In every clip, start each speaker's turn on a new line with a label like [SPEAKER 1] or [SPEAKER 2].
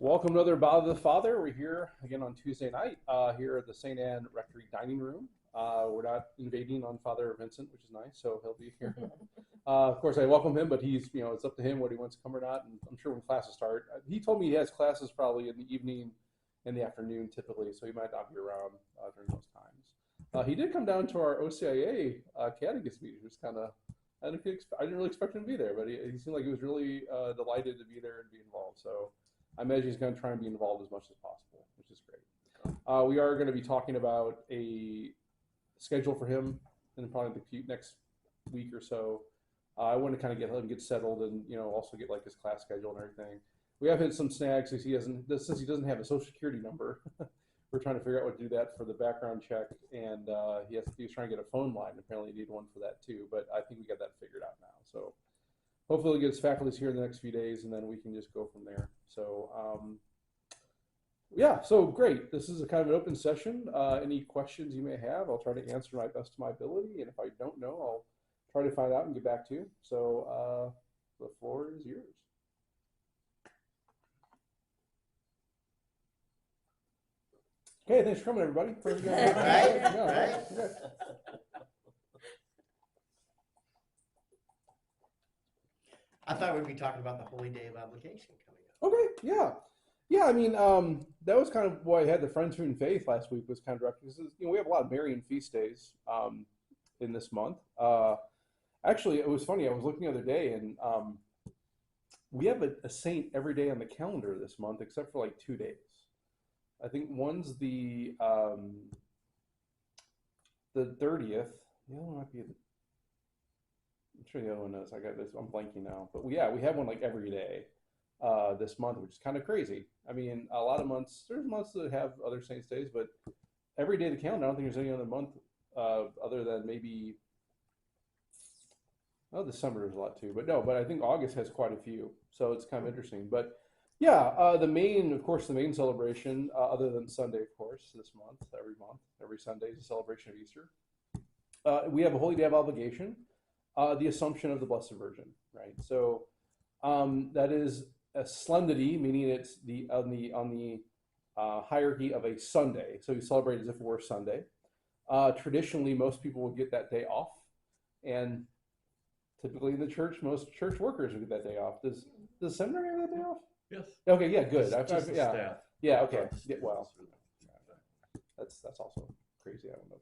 [SPEAKER 1] Welcome to another Bow to the Father. We're here again on Tuesday night here at the St. Anne Rectory Dining Room. We're not invading on Father Vincent, which is nice, so he'll be here. Of course, I welcome him, but he's, it's up to him whether he wants to come or not, and I'm sure when classes start. He told me he has classes probably in the evening and the afternoon typically, so he might not be around during those times. He did come down to our OCIA catechist meeting, which kind of, I didn't really expect him to be there, but he seemed like he was really delighted to be there and be involved. So I imagine he's going to try and be involved as much as possible, which is great. We are going to be talking about a schedule for him in probably the next week or so. I want to kind of let him get settled and also get like his class schedule and everything. We have hit some snags since he doesn't have a social security number. We're trying to figure out what to do that for the background check, and he was trying to get a phone line. Apparently, he needed one for that too, but I think we got that figured out now. So hopefully, we'll get his faculties here in the next few days, and then we can just go from there. So yeah, so great. This is a kind of an open session. Any questions you may have, I'll try to answer my best of my ability, and if I don't know, I'll try to find out and get back to you. So the floor is yours. Okay, thanks for coming, everybody.
[SPEAKER 2] Right. I thought we'd be talking about the Holy Day of Obligation coming up.
[SPEAKER 1] Okay, yeah. I mean, that was kind of why I had the Friends Who in Faith last week was kind of directed. We have a lot of Marian feast days in this month. Actually, it was funny. I was looking the other day, and we have a saint every day on the calendar this month, except for like 2 days. I think one's the 30th. The other one might be I'm sure the other one is. I got this. I'm blanking now. But we have one like every day this month, which is kind of crazy. I mean, a lot of months. There's months that have other saints' days, but every day of the calendar, I don't think there's any other month other than maybe. Oh, December is a lot too, but I think August has quite a few, so it's kind of interesting. But yeah, the main celebration, other than Sunday, of course, this month, every Sunday is a celebration of Easter. We have a Holy Day of Obligation, the Assumption of the Blessed Virgin, right? So that is a solemnity, meaning it's on the hierarchy of a Sunday. So you celebrate as if it were Sunday. Traditionally, most people will get that day off, and typically in the church, most church workers will get that day off. Does the seminary have that day off?
[SPEAKER 3] Yes.
[SPEAKER 1] Okay. Yeah. Good.
[SPEAKER 3] Just the staff.
[SPEAKER 1] Yeah. Okay. Yeah, well, that's also crazy. I don't know.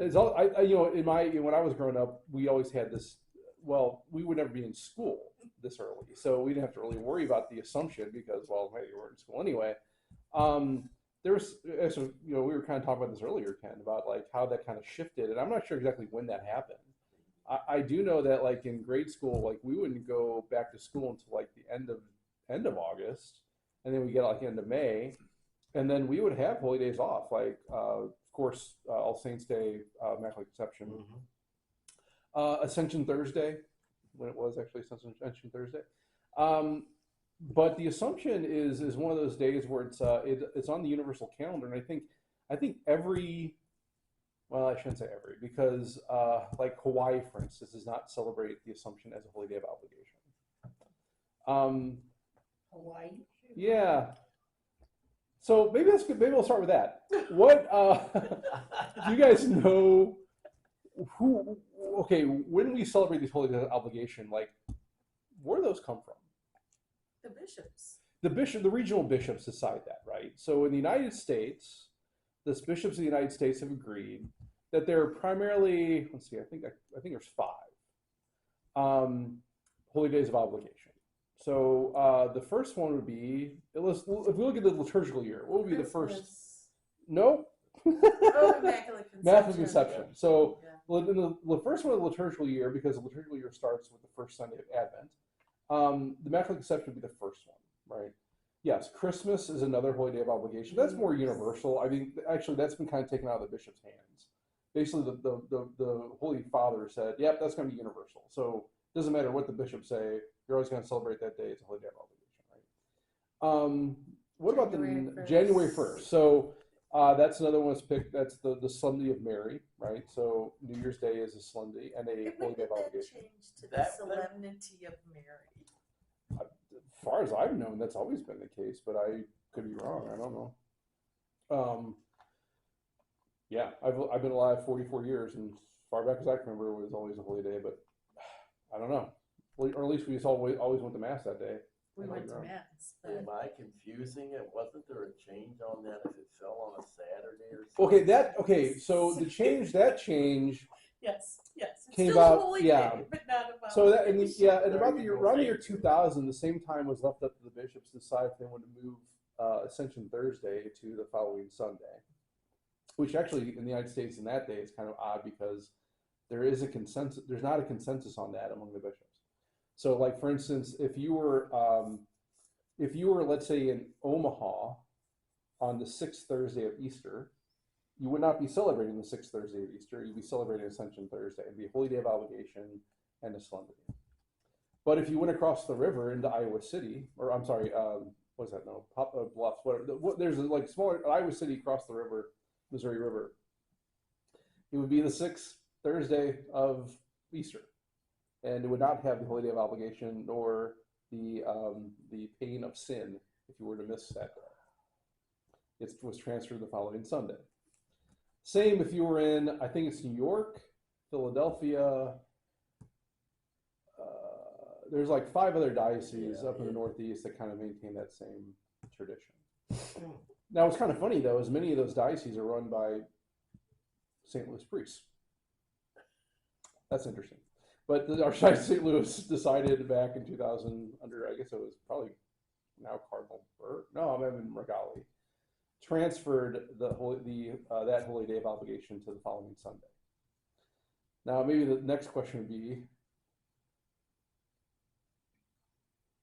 [SPEAKER 1] It's all when I was growing up, we always had this. Well, we would never be in school this early, so we didn't have to really worry about the Assumption because, well, hey, you were in school anyway. We were kind of talking about this earlier, Ken, about like how that kind of shifted, and I'm not sure exactly when that happened. I do know that like in grade school, like we wouldn't go back to school until like the end of August, and then we get like end of May, and then we would have holy days off, like of course All Saints Day, Immaculate Conception, Ascension Thursday, when it was actually Ascension Thursday. But the Assumption is one of those days where it's on the universal calendar, and I think every. Well, I shouldn't say every, because like Hawaii, for instance, does not celebrate the Assumption as a holy day of obligation.
[SPEAKER 4] Hawaii?
[SPEAKER 1] Yeah. So maybe that's good. Maybe we'll start with that. What do you guys know? When we celebrate these holy days of obligation, like where do those come from?
[SPEAKER 4] The bishops.
[SPEAKER 1] The regional bishops decide that, right? So in the United States, the bishops of the United States have agreed that they're primarily, let's see, I think there's 5 holy days of obligation. So the first one would be, if we look at the liturgical year, what would be the first? No.
[SPEAKER 4] Oh, Immaculate Conception.
[SPEAKER 1] Immaculate Conception. So the first one of the liturgical year, because the liturgical year starts with the first Sunday of Advent, the Immaculate Conception would be the first one, right? Yes, Christmas is another holy day of obligation. That's more universal. I mean, actually, that's been kind of taken out of the bishop's hands. Basically, the Holy Father said, yep, that's going to be universal. So it doesn't matter what the bishops say, you're always going to celebrate that day as a holy day of obligation, right? What about the January 1st? So that's another one that's picked. That's the Solemnity of Mary, right? So New Year's Day is a solemnity and a holy day of obligation.
[SPEAKER 4] Change to the Solemnity of Mary.
[SPEAKER 1] far as I've known, that's always been the case, but I could be wrong. I don't know. Yeah, I've been alive 44 years, and as far back as I can remember, it was always a holy day. But I don't know, or at least we just always went to mass that day.
[SPEAKER 4] We went to mass, but
[SPEAKER 3] Am I confusing it? Wasn't there a change on that if it fell on a Saturday or something?
[SPEAKER 1] Okay. So that change
[SPEAKER 4] yes. It's
[SPEAKER 1] came
[SPEAKER 4] still
[SPEAKER 1] about,
[SPEAKER 4] a holy
[SPEAKER 1] yeah.
[SPEAKER 4] day, but not about.
[SPEAKER 1] So that and
[SPEAKER 3] There
[SPEAKER 1] about
[SPEAKER 3] you go,
[SPEAKER 1] around the year
[SPEAKER 3] thank you.
[SPEAKER 1] 2000, the same time was left up to the bishops to decide if they wanted to move Ascension Thursday to the following Sunday, which actually in the United States in that day is kind of odd because there is a consensus. There's not a consensus on that among the bishops. So, like for instance, if you were let's say in Omaha on the 6th Thursday of Easter, you would not be celebrating the 6th Thursday of Easter. You'd be celebrating Ascension Thursday. It'd be a holy day of obligation and a solemnity. But if you went across the river into Iowa City, or I'm sorry, what is that? No, Bluffs, whatever. There's like smaller Iowa City across the river, Missouri River. It would be the 6th Thursday of Easter, and it would not have the holy day of obligation nor the pain of sin if you were to miss that day. It was transferred the following Sunday. Same if you were in, I think it's New York, Philadelphia. There's like 5 other dioceses up in the Northeast that kind of maintain that same tradition. Now, what's kind of funny though is many of those dioceses are run by St. Louis priests. That's interesting. But the Archdiocese of St. Louis decided back in 2000, under I guess it was probably now Cardinal Burke. No, I'm in Regali. Transferred that holy day of obligation to the following Sunday. Now, maybe the next question would be.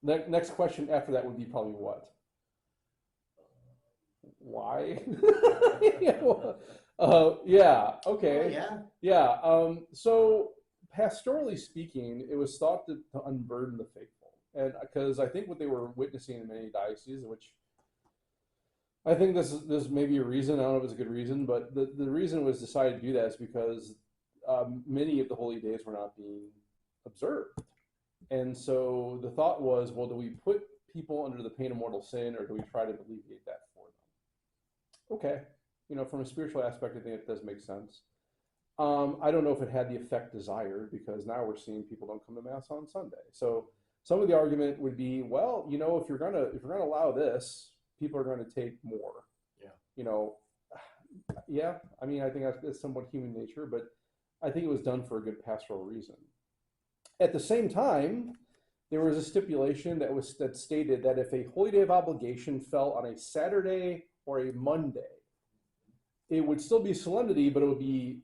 [SPEAKER 1] Next question after that would be probably what? Why? Yeah. Okay.
[SPEAKER 2] Yeah.
[SPEAKER 1] So pastorally speaking, it was thought to unburden the faithful, and because I think what they were witnessing in many dioceses, which I think this may be a reason. I don't know if it's a good reason, but the reason it was decided to do that is because many of the holy days were not being observed. And so the thought was, well, do we put people under the pain of mortal sin, or do we try to alleviate that for them? Okay, from a spiritual aspect, I think it does make sense. I don't know if it had the effect desired, because now we're seeing people don't come to mass on Sunday. So some of the argument would be, well, if you're gonna allow this, people are going to take more.
[SPEAKER 3] Yeah.
[SPEAKER 1] Yeah. I mean, I think that's somewhat human nature, but I think it was done for a good pastoral reason. At the same time, there was a stipulation that stated that if a holy day of obligation fell on a Saturday or a Monday, it would still be solemnity, but the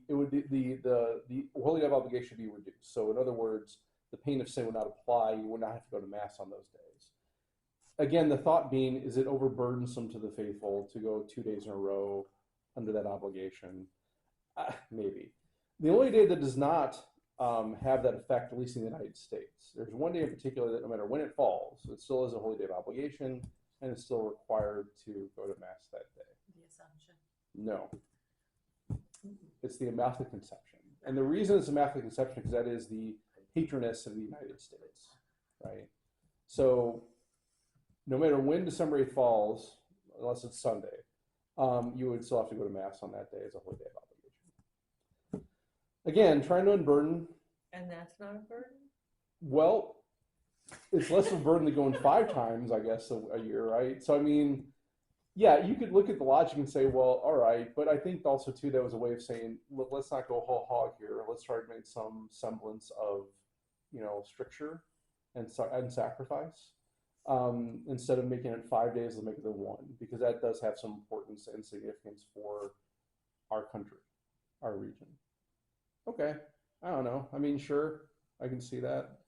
[SPEAKER 1] holy day of obligation would be reduced. So in other words, the pain of sin would not apply. You would not have to go to mass on those days. Again, the thought being, is it overburdensome to the faithful to go 2 days in a row under that obligation? Maybe. The only day that does not have that effect, at least in the United States, there's one day in particular that no matter when it falls, it still is a holy day of obligation, and it's still required to go to mass that day.
[SPEAKER 4] The Assumption.
[SPEAKER 1] No. It's the Immaculate Conception. And the reason it's Immaculate Conception is because that is the patroness of the United States, right? So no matter when December 8th falls, unless it's Sunday, you would still have to go to mass on that day as a holy day of obligation. Again, trying to unburden.
[SPEAKER 5] And that's not a burden?
[SPEAKER 1] Well, it's less of a burden than going 5 times, I guess, a year, right? So, I mean, yeah, you could look at the logic and say, well, all right, but I think also, too, that was a way of saying, look, let's not go whole hog here. Let's try to make some semblance of, stricture and sacrifice. Instead of making it 5 days, let's make it 1, because that does have some importance and significance for our country, our region. Okay, I don't know. I mean, sure, I can see that.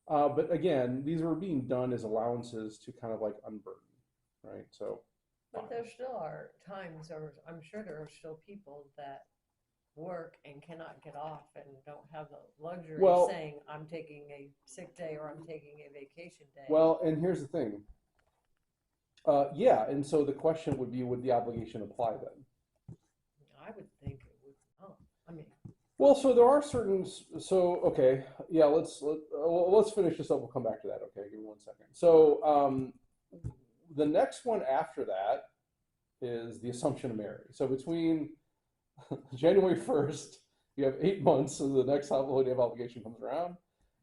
[SPEAKER 1] But again, these were being done as allowances to kind of like unburden, right? So.
[SPEAKER 5] But there still are times, or I'm sure there are still people that work and cannot get off and don't have the luxury of saying, I'm taking a sick day or I'm taking a vacation day.
[SPEAKER 1] Well, and here's the thing. Yeah, and so the question would be, would the obligation apply then?
[SPEAKER 5] I would think it would. Oh, I mean.
[SPEAKER 1] Well, so there are certain. So okay, yeah. Let's finish this up. We'll come back to that. Okay, give me 1 second. So the next one after that is the Assumption of Mary. So between January 1st, you have 8 months, so the next holiday of obligation comes around,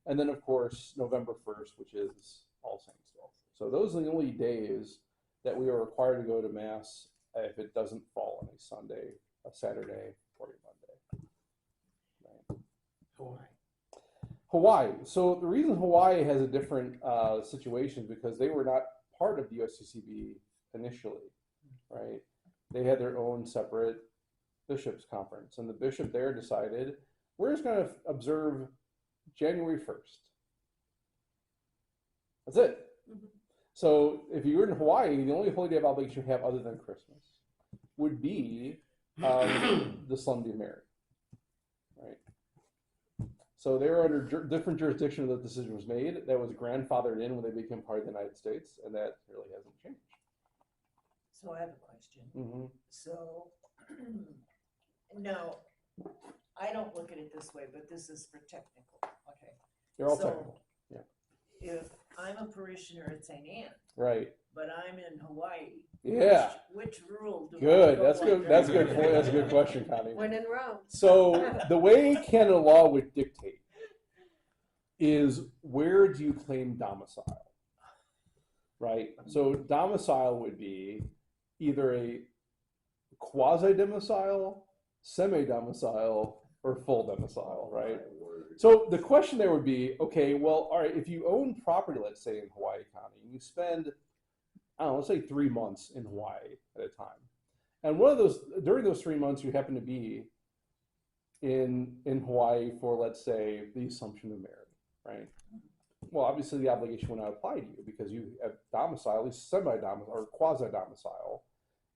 [SPEAKER 1] and then of course November 1st, which is All Saints' Day. So those are the only days that we are required to go to Mass if it doesn't fall on a Sunday, a Saturday, or a Monday. Right. Hawaii. So the reason Hawaii has a different situation is because they were not part of the USCCB initially, right? They had their own separate bishops' conference, and the bishop there decided we're just going to observe January 1st. That's it. So if you were in Hawaii, the only holy day of obligation you have other than Christmas would be the Solemnity of Mary, right? So they were under different jurisdiction when the decision was made. That was grandfathered in when they became part of the United States, and that really hasn't changed.
[SPEAKER 6] So I have a question.
[SPEAKER 1] Mm-hmm.
[SPEAKER 6] So, no, I don't look at it this way, but this is for technical, okay?
[SPEAKER 1] They're all
[SPEAKER 6] So,
[SPEAKER 1] technical. Yeah.
[SPEAKER 6] If I'm a parishioner at St. Anne,
[SPEAKER 1] Right.
[SPEAKER 6] but I'm in Hawaii.
[SPEAKER 1] Yeah.
[SPEAKER 6] Which rule do I
[SPEAKER 1] Good.
[SPEAKER 6] go
[SPEAKER 1] That's good.
[SPEAKER 6] under?
[SPEAKER 1] That's good. That's a good question, Connie.
[SPEAKER 5] When in Rome.
[SPEAKER 1] So the way canon law would dictate is where do you claim domicile, right? So domicile would be either a quasi-domicile, semi-domicile, or full domicile, right? So the question there would be, okay, well, all right, if you own property, let's say in Hawaii County, and you spend, I don't know, let's say 3 months in Hawaii at a time. And during those 3 months, you happen to be in Hawaii for, let's say, the Assumption of Mary, right? Well, obviously the obligation would not apply to you because you have domicile, at least semi-domicile or quasi-domicile,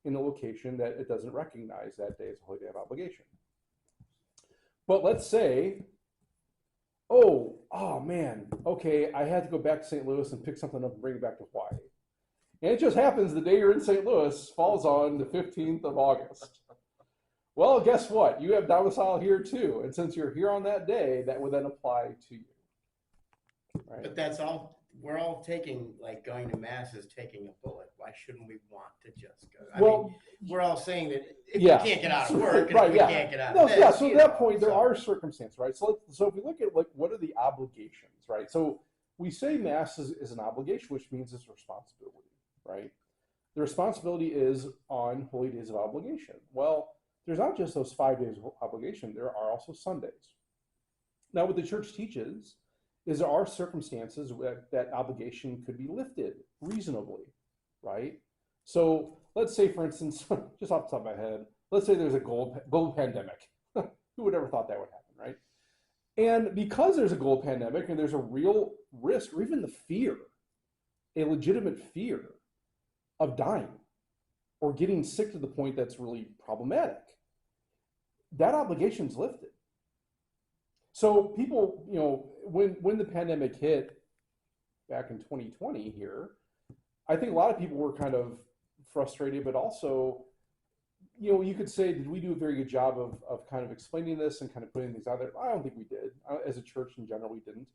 [SPEAKER 1] in a location that it doesn't recognize that day as a holy day of obligation. But let's say, oh man, okay, I had to go back to St. Louis and pick something up and bring it back to Hawaii. And it just happens the day you're in St. Louis falls on the 15th of August. Well, guess what? You have domicile here too. And since you're here on that day, that would then apply to you. Right?
[SPEAKER 2] But that's all, we're all taking, like going to Mass is taking a bullet. Why shouldn't we want to just go? I mean, we're all saying that if
[SPEAKER 1] yeah.
[SPEAKER 2] we can't get out of work, and
[SPEAKER 1] right,
[SPEAKER 2] if we
[SPEAKER 1] yeah.
[SPEAKER 2] can't get out
[SPEAKER 1] No,
[SPEAKER 2] of this,
[SPEAKER 1] yeah, so at
[SPEAKER 2] you
[SPEAKER 1] that
[SPEAKER 2] know,
[SPEAKER 1] point, there
[SPEAKER 2] so-
[SPEAKER 1] are circumstances, right? So if we look at like, what are the obligations, right? So we say Mass is an obligation, which means it's a responsibility, right? The responsibility is on holy days of obligation. Well, there's not just those 5 days of obligation, there are also Sundays. Now, what the church teaches is there are circumstances where that obligation could be lifted reasonably, right? So let's say, for instance, just off the top of my head, let's say there's a global pandemic. Who would ever thought that would happen, right? And because there's a global pandemic and there's a real risk, or even the fear, a legitimate fear of dying or getting sick to the point that's really problematic, that obligation's lifted. So people, you know, when the pandemic hit back in 2020 here, I think a lot of people were kind of frustrated, but also, you know, you could say, did we do a very good job of kind of explaining this and kind of putting things out there? I don't think we did. As a church in general, we didn't.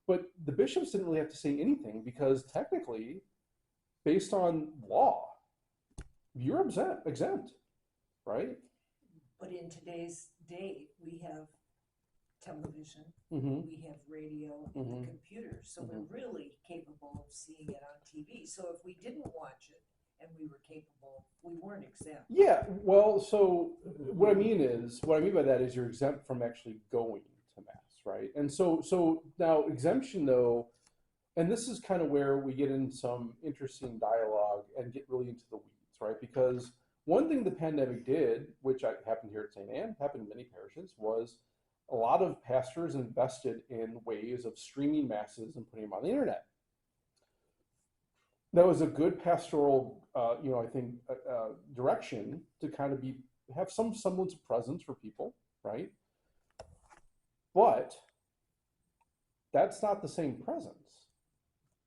[SPEAKER 1] But the bishops didn't really have to say anything because technically, based on law, you're exempt, right?
[SPEAKER 6] But in today's day, we have television,
[SPEAKER 1] Mm-hmm.
[SPEAKER 6] we have radio, and
[SPEAKER 1] Mhm.
[SPEAKER 6] the computer, so we're really capable of seeing it on TV. So if we didn't watch it and we were capable, we weren't exempt.
[SPEAKER 1] Yeah, well, so what I mean by that is you're exempt from actually going to Mass, right? And so now exemption though, and this is kind of where we get in some interesting dialogue and get really into the weeds, right? Because one thing the pandemic did, which happened here at St. Anne, happened in many parishes, was a lot of pastors invested in ways of streaming masses and putting them on the internet. That was a good pastoral, I think, direction to kind of have some semblance of presence for people, right? But that's not the same presence,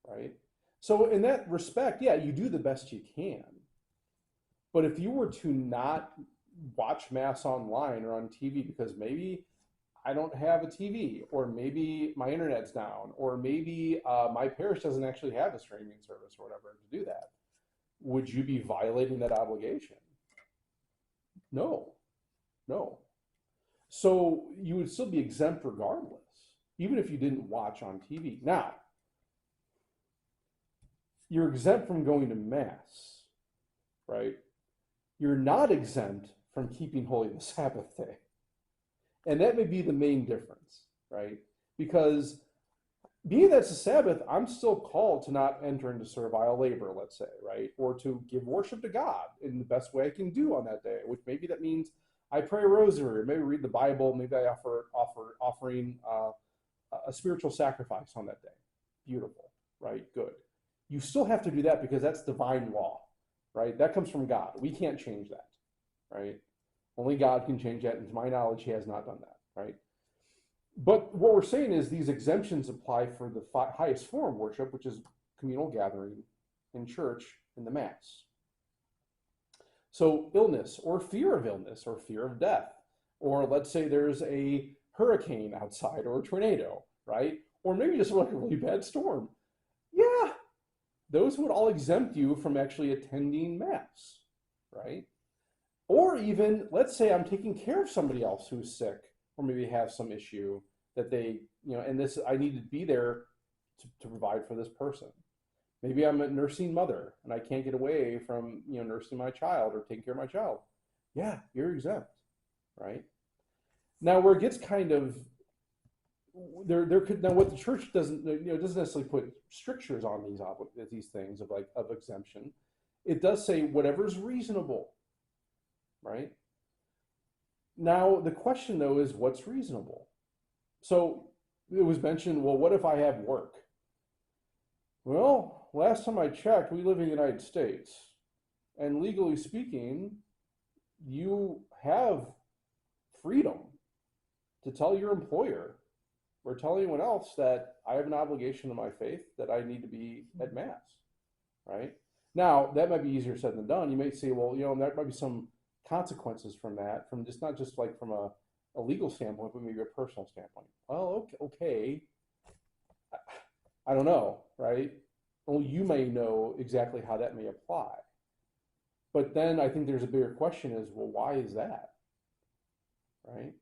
[SPEAKER 1] right? So in that respect, yeah, you do the best you can. But if you were to not watch Mass online or on TV because maybe I don't have a TV, or maybe my internet's down, or maybe my parish doesn't actually have a streaming service or whatever to do that. Would you be violating that obligation? No, no. So you would still be exempt regardless, even if you didn't watch on TV. Now, you're exempt from going to Mass, right? You're not exempt from keeping holy the Sabbath day. And that may be the main difference, right? Because being that's the Sabbath, I'm still called to not enter into servile labor, let's say, right? Or to give worship to God in the best way I can do on that day, which maybe that means I pray a rosary, or maybe read the Bible, maybe I offering a spiritual sacrifice on that day. Beautiful, right? Good. You still have to do that because that's divine law, right? That comes from God. We can't change that, right? Only God can change that, and to my knowledge, he has not done that, right? But what we're saying is these exemptions apply for the highest form of worship, which is communal gathering in church in the Mass. So illness or fear of death, or let's say there's a hurricane outside or a tornado, right? Or maybe just like a really bad storm. Yeah, those would all exempt you from actually attending Mass, right? Or even, let's say I'm taking care of somebody else who's sick, or maybe have some issue that they, and this, I need to be there to provide for this person. Maybe I'm a nursing mother and I can't get away from, nursing my child or taking care of my child. Yeah, you're exempt, right? Now where it gets kind of, now what the church doesn't necessarily put strictures on these things of exemption. It does say whatever's reasonable, right? Now the question though is what's reasonable? So it was mentioned, well, what if I have work? Well, last time I checked, we live in the United States, and legally speaking, you have freedom to tell your employer or tell anyone else that I have an obligation to my faith that I need to be at Mass, right? Now, that might be easier said than done. You may say, well, there might be some consequences from that, from just not just like from a legal standpoint, but maybe a personal standpoint. Well, okay. I don't know, right? Well, you may know exactly how that may apply. But then I think there's a bigger question is, well, why is that? Right?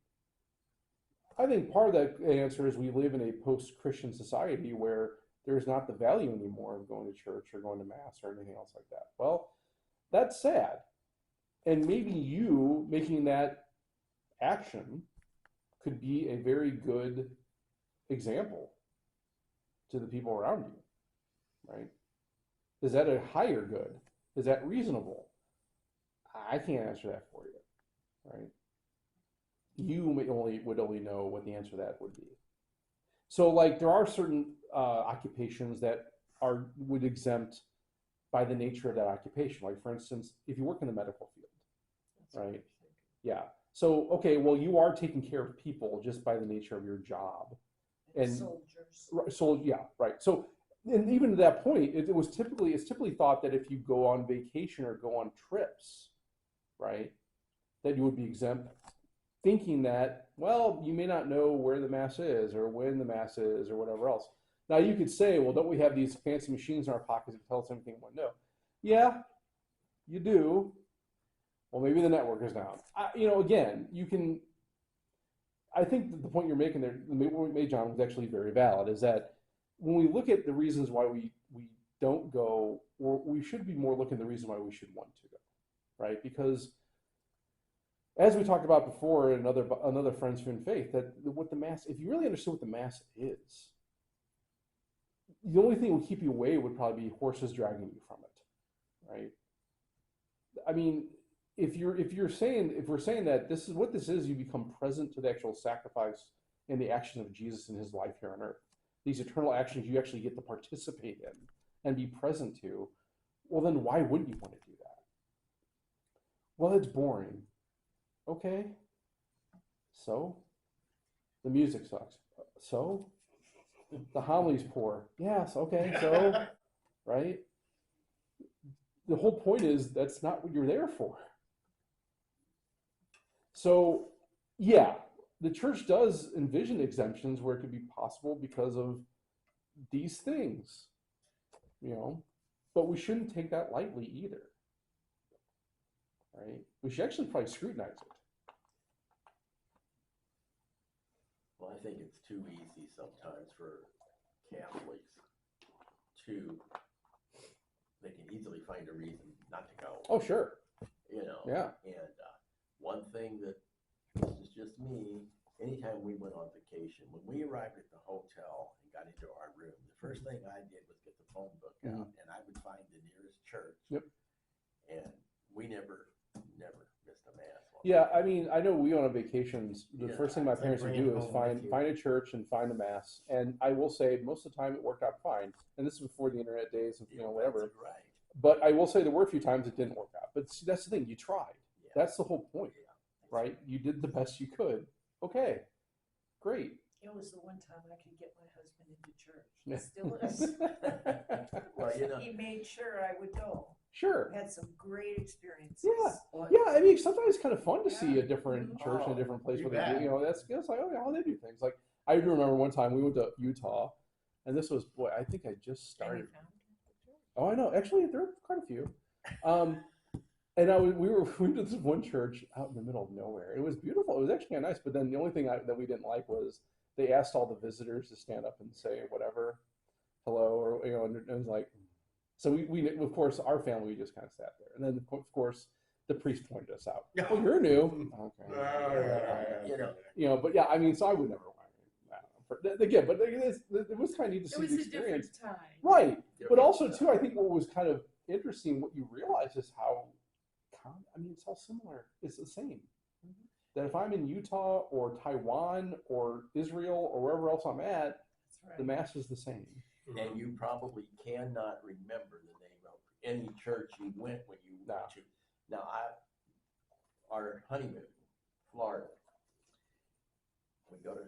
[SPEAKER 1] I think part of that answer is we live in a post-Christian society where there's not the value anymore of going to church or going to Mass or anything else like that. Well, that's sad. And maybe you making that action could be a very good example to the people around you, right? Is that a higher good? Is that reasonable? I can't answer that for you, right? You would only know what the answer to that would be. So like there are certain occupations that would exempt by the nature of that occupation. Like for instance, if you work in the medical field, right? Yeah. So, okay, well, you are taking care of people just by the nature of your job. And
[SPEAKER 6] soldiers.
[SPEAKER 1] So, yeah, right. So, and even to that point, it's typically thought that if you go on vacation or go on trips, right, that you would be exempt, thinking that, well, you may not know where the Mass is or when the Mass is or whatever else. Now, you could say, well, don't we have these fancy machines in our pockets that tell us everything we want to know? Yeah, you do. Well, maybe the network is down. Again, you can. I think that the point you're making there, what you made, John, was actually very valid. Is that when we look at the reasons why we don't go, or we should be more looking at the reason why we should want to go, right? Because as we talked about before in another Friends in Faith, that what the Mass, if you really understood what the Mass is, the only thing that would keep you away would probably be horses dragging you from it, right? I mean, if we're saying that this is what this is, you become present to the actual sacrifice and the action of Jesus in his life here on earth. These eternal actions you actually get to participate in and be present to. Well, then why wouldn't you want to do that? Well, it's boring. Okay. So the music sucks. So the homily's poor. Yes. Okay. So, right. The whole point is that's not what you're there for. So, yeah, the church does envision exemptions where it could be possible because of these things, but we shouldn't take that lightly either, right? We should actually probably scrutinize it.
[SPEAKER 3] Well, I think it's too easy sometimes for Catholics to, they can easily find a reason not to go.
[SPEAKER 1] Oh, sure. Yeah.
[SPEAKER 3] And one thing that, this is just me, anytime we went on vacation, when we arrived at the hotel and got into our room, the first thing I did was get the phone book out, and I would find the nearest church.
[SPEAKER 1] Yep.
[SPEAKER 3] And we never missed a mass.
[SPEAKER 1] Yeah, I mean, I know we went on vacations. The
[SPEAKER 3] Yeah,
[SPEAKER 1] first thing my
[SPEAKER 3] it's like
[SPEAKER 1] parents would
[SPEAKER 2] bringing
[SPEAKER 1] do is
[SPEAKER 2] home with you.
[SPEAKER 1] find a church and find a mass. And I will say, most of the time it worked out fine. And this is before the internet days and whatever.
[SPEAKER 3] That's right.
[SPEAKER 1] But I will say there were a few times it didn't work out. But see, that's the thing, you tried.
[SPEAKER 3] Yeah.
[SPEAKER 1] That's the whole point, right? You did the best you could. Okay, great.
[SPEAKER 6] It was the one time I could get my husband into church.
[SPEAKER 1] Yeah.
[SPEAKER 6] It still is.
[SPEAKER 3] Well,
[SPEAKER 6] He made sure I would go.
[SPEAKER 1] Sure.
[SPEAKER 6] Had some great experiences.
[SPEAKER 1] Yeah. Yeah, I mean, sometimes it's kind of fun to see a different church in a
[SPEAKER 2] Oh,
[SPEAKER 1] different place
[SPEAKER 2] you
[SPEAKER 1] where they
[SPEAKER 2] bet.
[SPEAKER 1] do, that's like, oh yeah, how they do things. Like, I do remember one time we went to Utah, and this was, boy, I think I just
[SPEAKER 5] And you
[SPEAKER 1] started.
[SPEAKER 5] found it?
[SPEAKER 1] Oh, I know. Actually, there are quite a few. And we went to this one church out in the middle of nowhere. It was beautiful. It was actually kind of nice. But then the only thing that we didn't like was they asked all the visitors to stand up and say whatever, hello, or and it was like, so we of course our family just kind of sat there, and then of course the priest pointed us out. Oh, you're new. Okay. But yeah, I mean, so I would never want to. Again, but it was kind of neat to
[SPEAKER 4] It
[SPEAKER 1] see
[SPEAKER 4] was
[SPEAKER 1] the
[SPEAKER 4] a different
[SPEAKER 1] experience.
[SPEAKER 4] time.
[SPEAKER 1] Right. But also, too, I think what was kind of interesting, what you realize is how, it's all similar. It's the same. That if I'm in Utah or Taiwan or Israel or wherever else I'm at,
[SPEAKER 4] That's right.
[SPEAKER 1] the Mass is the same.
[SPEAKER 3] And you probably cannot remember the name of any church you went when you went to. Now, our honeymoon, Florida, we go to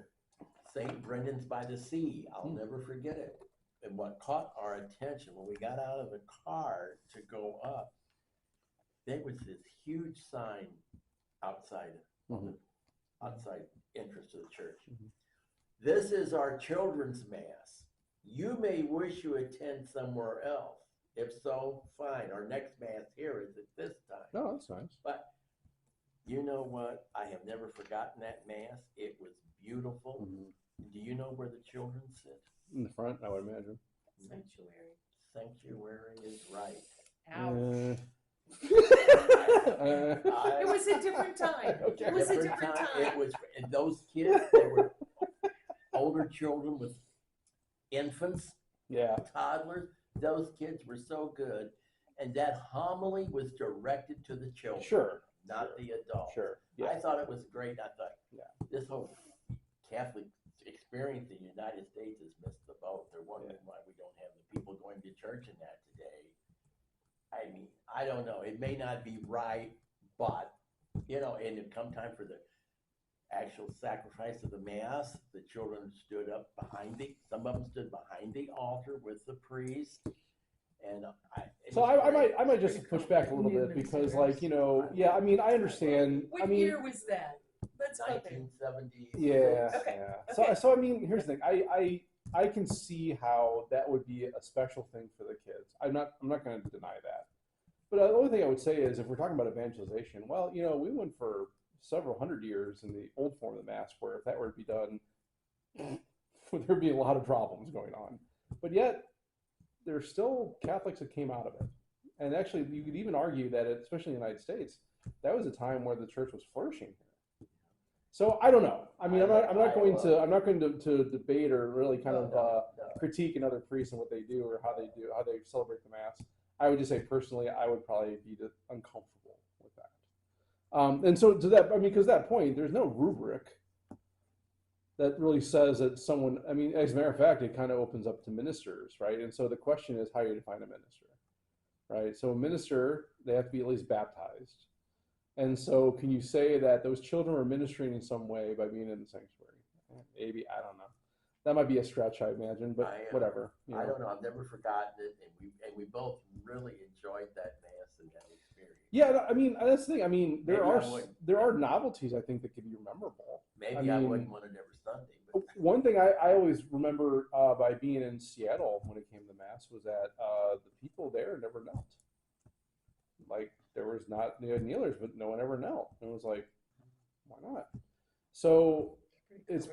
[SPEAKER 3] St. Brendan's by the Sea. I'll never forget it. And what caught our attention when we got out of the car to go up, there was this huge sign outside outside entrance to the church. This is our children's mass. You may wish to attend somewhere else. If so, fine. Our next mass here is at this time.
[SPEAKER 1] No, that's nice.
[SPEAKER 3] But you know what? I have never forgotten that mass. It was beautiful. Do you know where the children sit?
[SPEAKER 1] In the front, I would imagine.
[SPEAKER 4] Sanctuary.
[SPEAKER 3] Sanctuary is right.
[SPEAKER 4] Ouch.
[SPEAKER 1] It
[SPEAKER 4] was a different time.
[SPEAKER 1] Okay.
[SPEAKER 4] It was a different time.
[SPEAKER 3] It was, and those kids, they were older children with infants,
[SPEAKER 1] Yeah.
[SPEAKER 3] toddlers. Those kids were so good. And that homily was directed to the children,
[SPEAKER 1] Sure.
[SPEAKER 3] not the adults.
[SPEAKER 1] Sure.
[SPEAKER 3] I
[SPEAKER 1] Yeah.
[SPEAKER 3] thought it was great. I thought,
[SPEAKER 1] Yeah.
[SPEAKER 3] this whole Catholic experience in the United States has missed the boat. They're wondering why we don't have the people going to church in that today. I mean, I don't know. It may not be right, but, and it come time for the actual sacrifice of the Mass, the children stood up some of them stood behind the altar with the priest. And
[SPEAKER 1] So I might just push back a little bit because, like, I mean, I understand.
[SPEAKER 4] What
[SPEAKER 1] I mean,
[SPEAKER 4] year was that? Let's go there.
[SPEAKER 3] 1970s.
[SPEAKER 1] yeah.
[SPEAKER 4] Okay,
[SPEAKER 1] Yeah.
[SPEAKER 4] okay.
[SPEAKER 1] So I mean, here's the thing. I can see how that would be a special thing for the kids. I'm not going to deny that. But the only thing I would say is, if we're talking about evangelization, well, we went for several hundred years in the old form of the Mass, where if that were to be done, there'd be a lot of problems going on. But yet, there's still Catholics that came out of it. And actually, you could even argue that, especially in the United States, that was a time where the church was flourishing here. So I don't know. I mean, I'm not going to debate or really kind of critique another priest and what they do or how they celebrate the Mass. I would just say personally, I would probably be uncomfortable with that. And so to that, I mean, because that point, there's no rubric that really says that someone, I mean, as a matter of fact, it kind of opens up to ministers, right? And so the question is how you define a minister, right? So a minister, they have to be at least baptized. And so can you say that those children are ministering in some way by being in the sanctuary? Maybe, I don't know. That might be a stretch, I imagine, but whatever.
[SPEAKER 3] I don't know. I've never forgotten it, and we both really enjoyed that Mass, that experience.
[SPEAKER 1] Yeah, I mean, that's the thing. I mean,
[SPEAKER 3] Maybe
[SPEAKER 1] there are novelties I think that could be memorable.
[SPEAKER 3] Maybe I wouldn't want it every Sunday. But
[SPEAKER 1] one thing I always remember by being in Seattle when it came to Mass was that the people there never knelt. Like, there was not, they had kneelers, but no one ever knelt. It was like, why not? So it's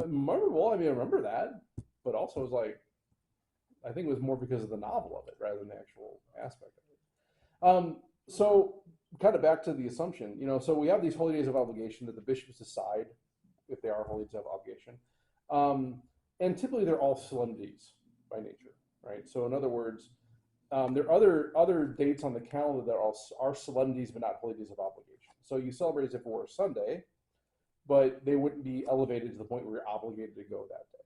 [SPEAKER 1] memorable. I mean, I remember that, but also it was like, I think it was more because of the novel of it rather than the actual aspect of it. So kind of back to the assumption, you know, so we have these holy days of obligation that the bishops decide if they are holy days of obligation. And typically they're all solemnities by nature, right? So in other words, there are other dates on the calendar that are solemnities but not holy days of obligation. So you celebrate as if it were a Sunday, but they wouldn't be elevated to the point where you're obligated to go that day.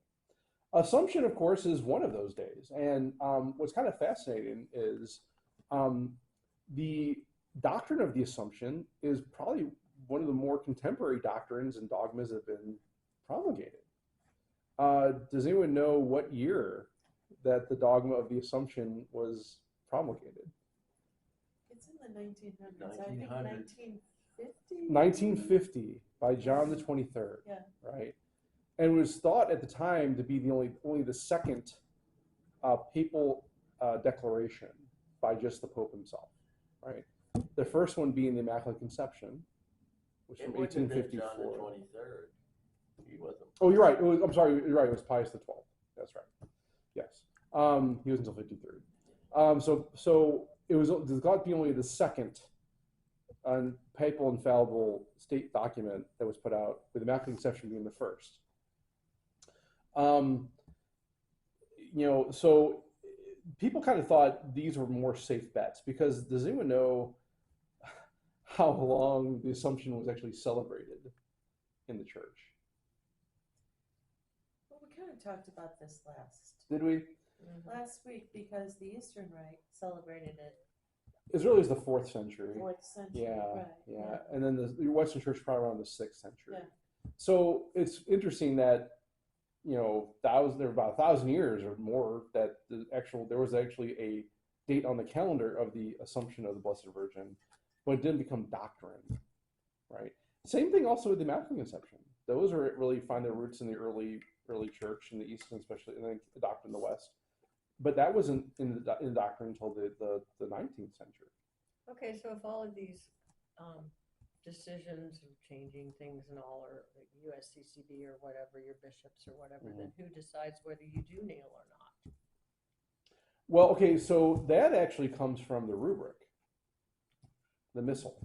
[SPEAKER 1] Assumption, of course, is one of those days. And what's kind of fascinating is the doctrine of the Assumption is probably one of the more contemporary doctrines and dogmas that have been promulgated. Does anyone know what year that the dogma of the Assumption was promulgated?
[SPEAKER 4] It's in the 1900s. I think
[SPEAKER 3] 1900s.
[SPEAKER 4] 1950.
[SPEAKER 1] 1950 by John the 23rd.
[SPEAKER 4] Yeah.
[SPEAKER 1] Right, and was thought at the time to be only the second papal declaration by just the Pope himself. Right, the first one being the Immaculate Conception, which
[SPEAKER 3] it
[SPEAKER 1] from
[SPEAKER 3] wouldn't have been
[SPEAKER 1] 1854.
[SPEAKER 3] John the 23rd. He wasn't.
[SPEAKER 1] Oh, you're right. I'm sorry. You're right. It was Pius the 12th. That's right. Yes. He was until 53. So it was thought to be only the second papal infallible state document that was put out, with the Immaculate Conception being the first. You know, so people kind of thought these were more safe bets because does anyone know how long the Assumption was actually celebrated in the church?
[SPEAKER 4] Well, we kind of talked about this
[SPEAKER 1] Did we?
[SPEAKER 4] last week because the Eastern Rite celebrated it
[SPEAKER 1] As early as the 4th century.
[SPEAKER 4] 4th century.
[SPEAKER 1] Yeah,
[SPEAKER 4] Right.
[SPEAKER 1] yeah. And then the Western Church probably around the 6th century.
[SPEAKER 4] Yeah.
[SPEAKER 1] So it's interesting that, you know, there were about 1,000 years or more that there was actually a date on the calendar of the Assumption of the Blessed Virgin, but it didn't become doctrine, right? Same thing also with the Immaculate Conception. Those are really find their roots in the early church in the East, and especially in the doctrine in the West. But that wasn't in doctrine until the 19th century.
[SPEAKER 5] Okay, so if all of these decisions of changing things and all are like USCCB or whatever, your bishops or whatever, then who decides whether you do kneel or not?
[SPEAKER 1] Well, okay, so that actually comes from the rubric, the missal,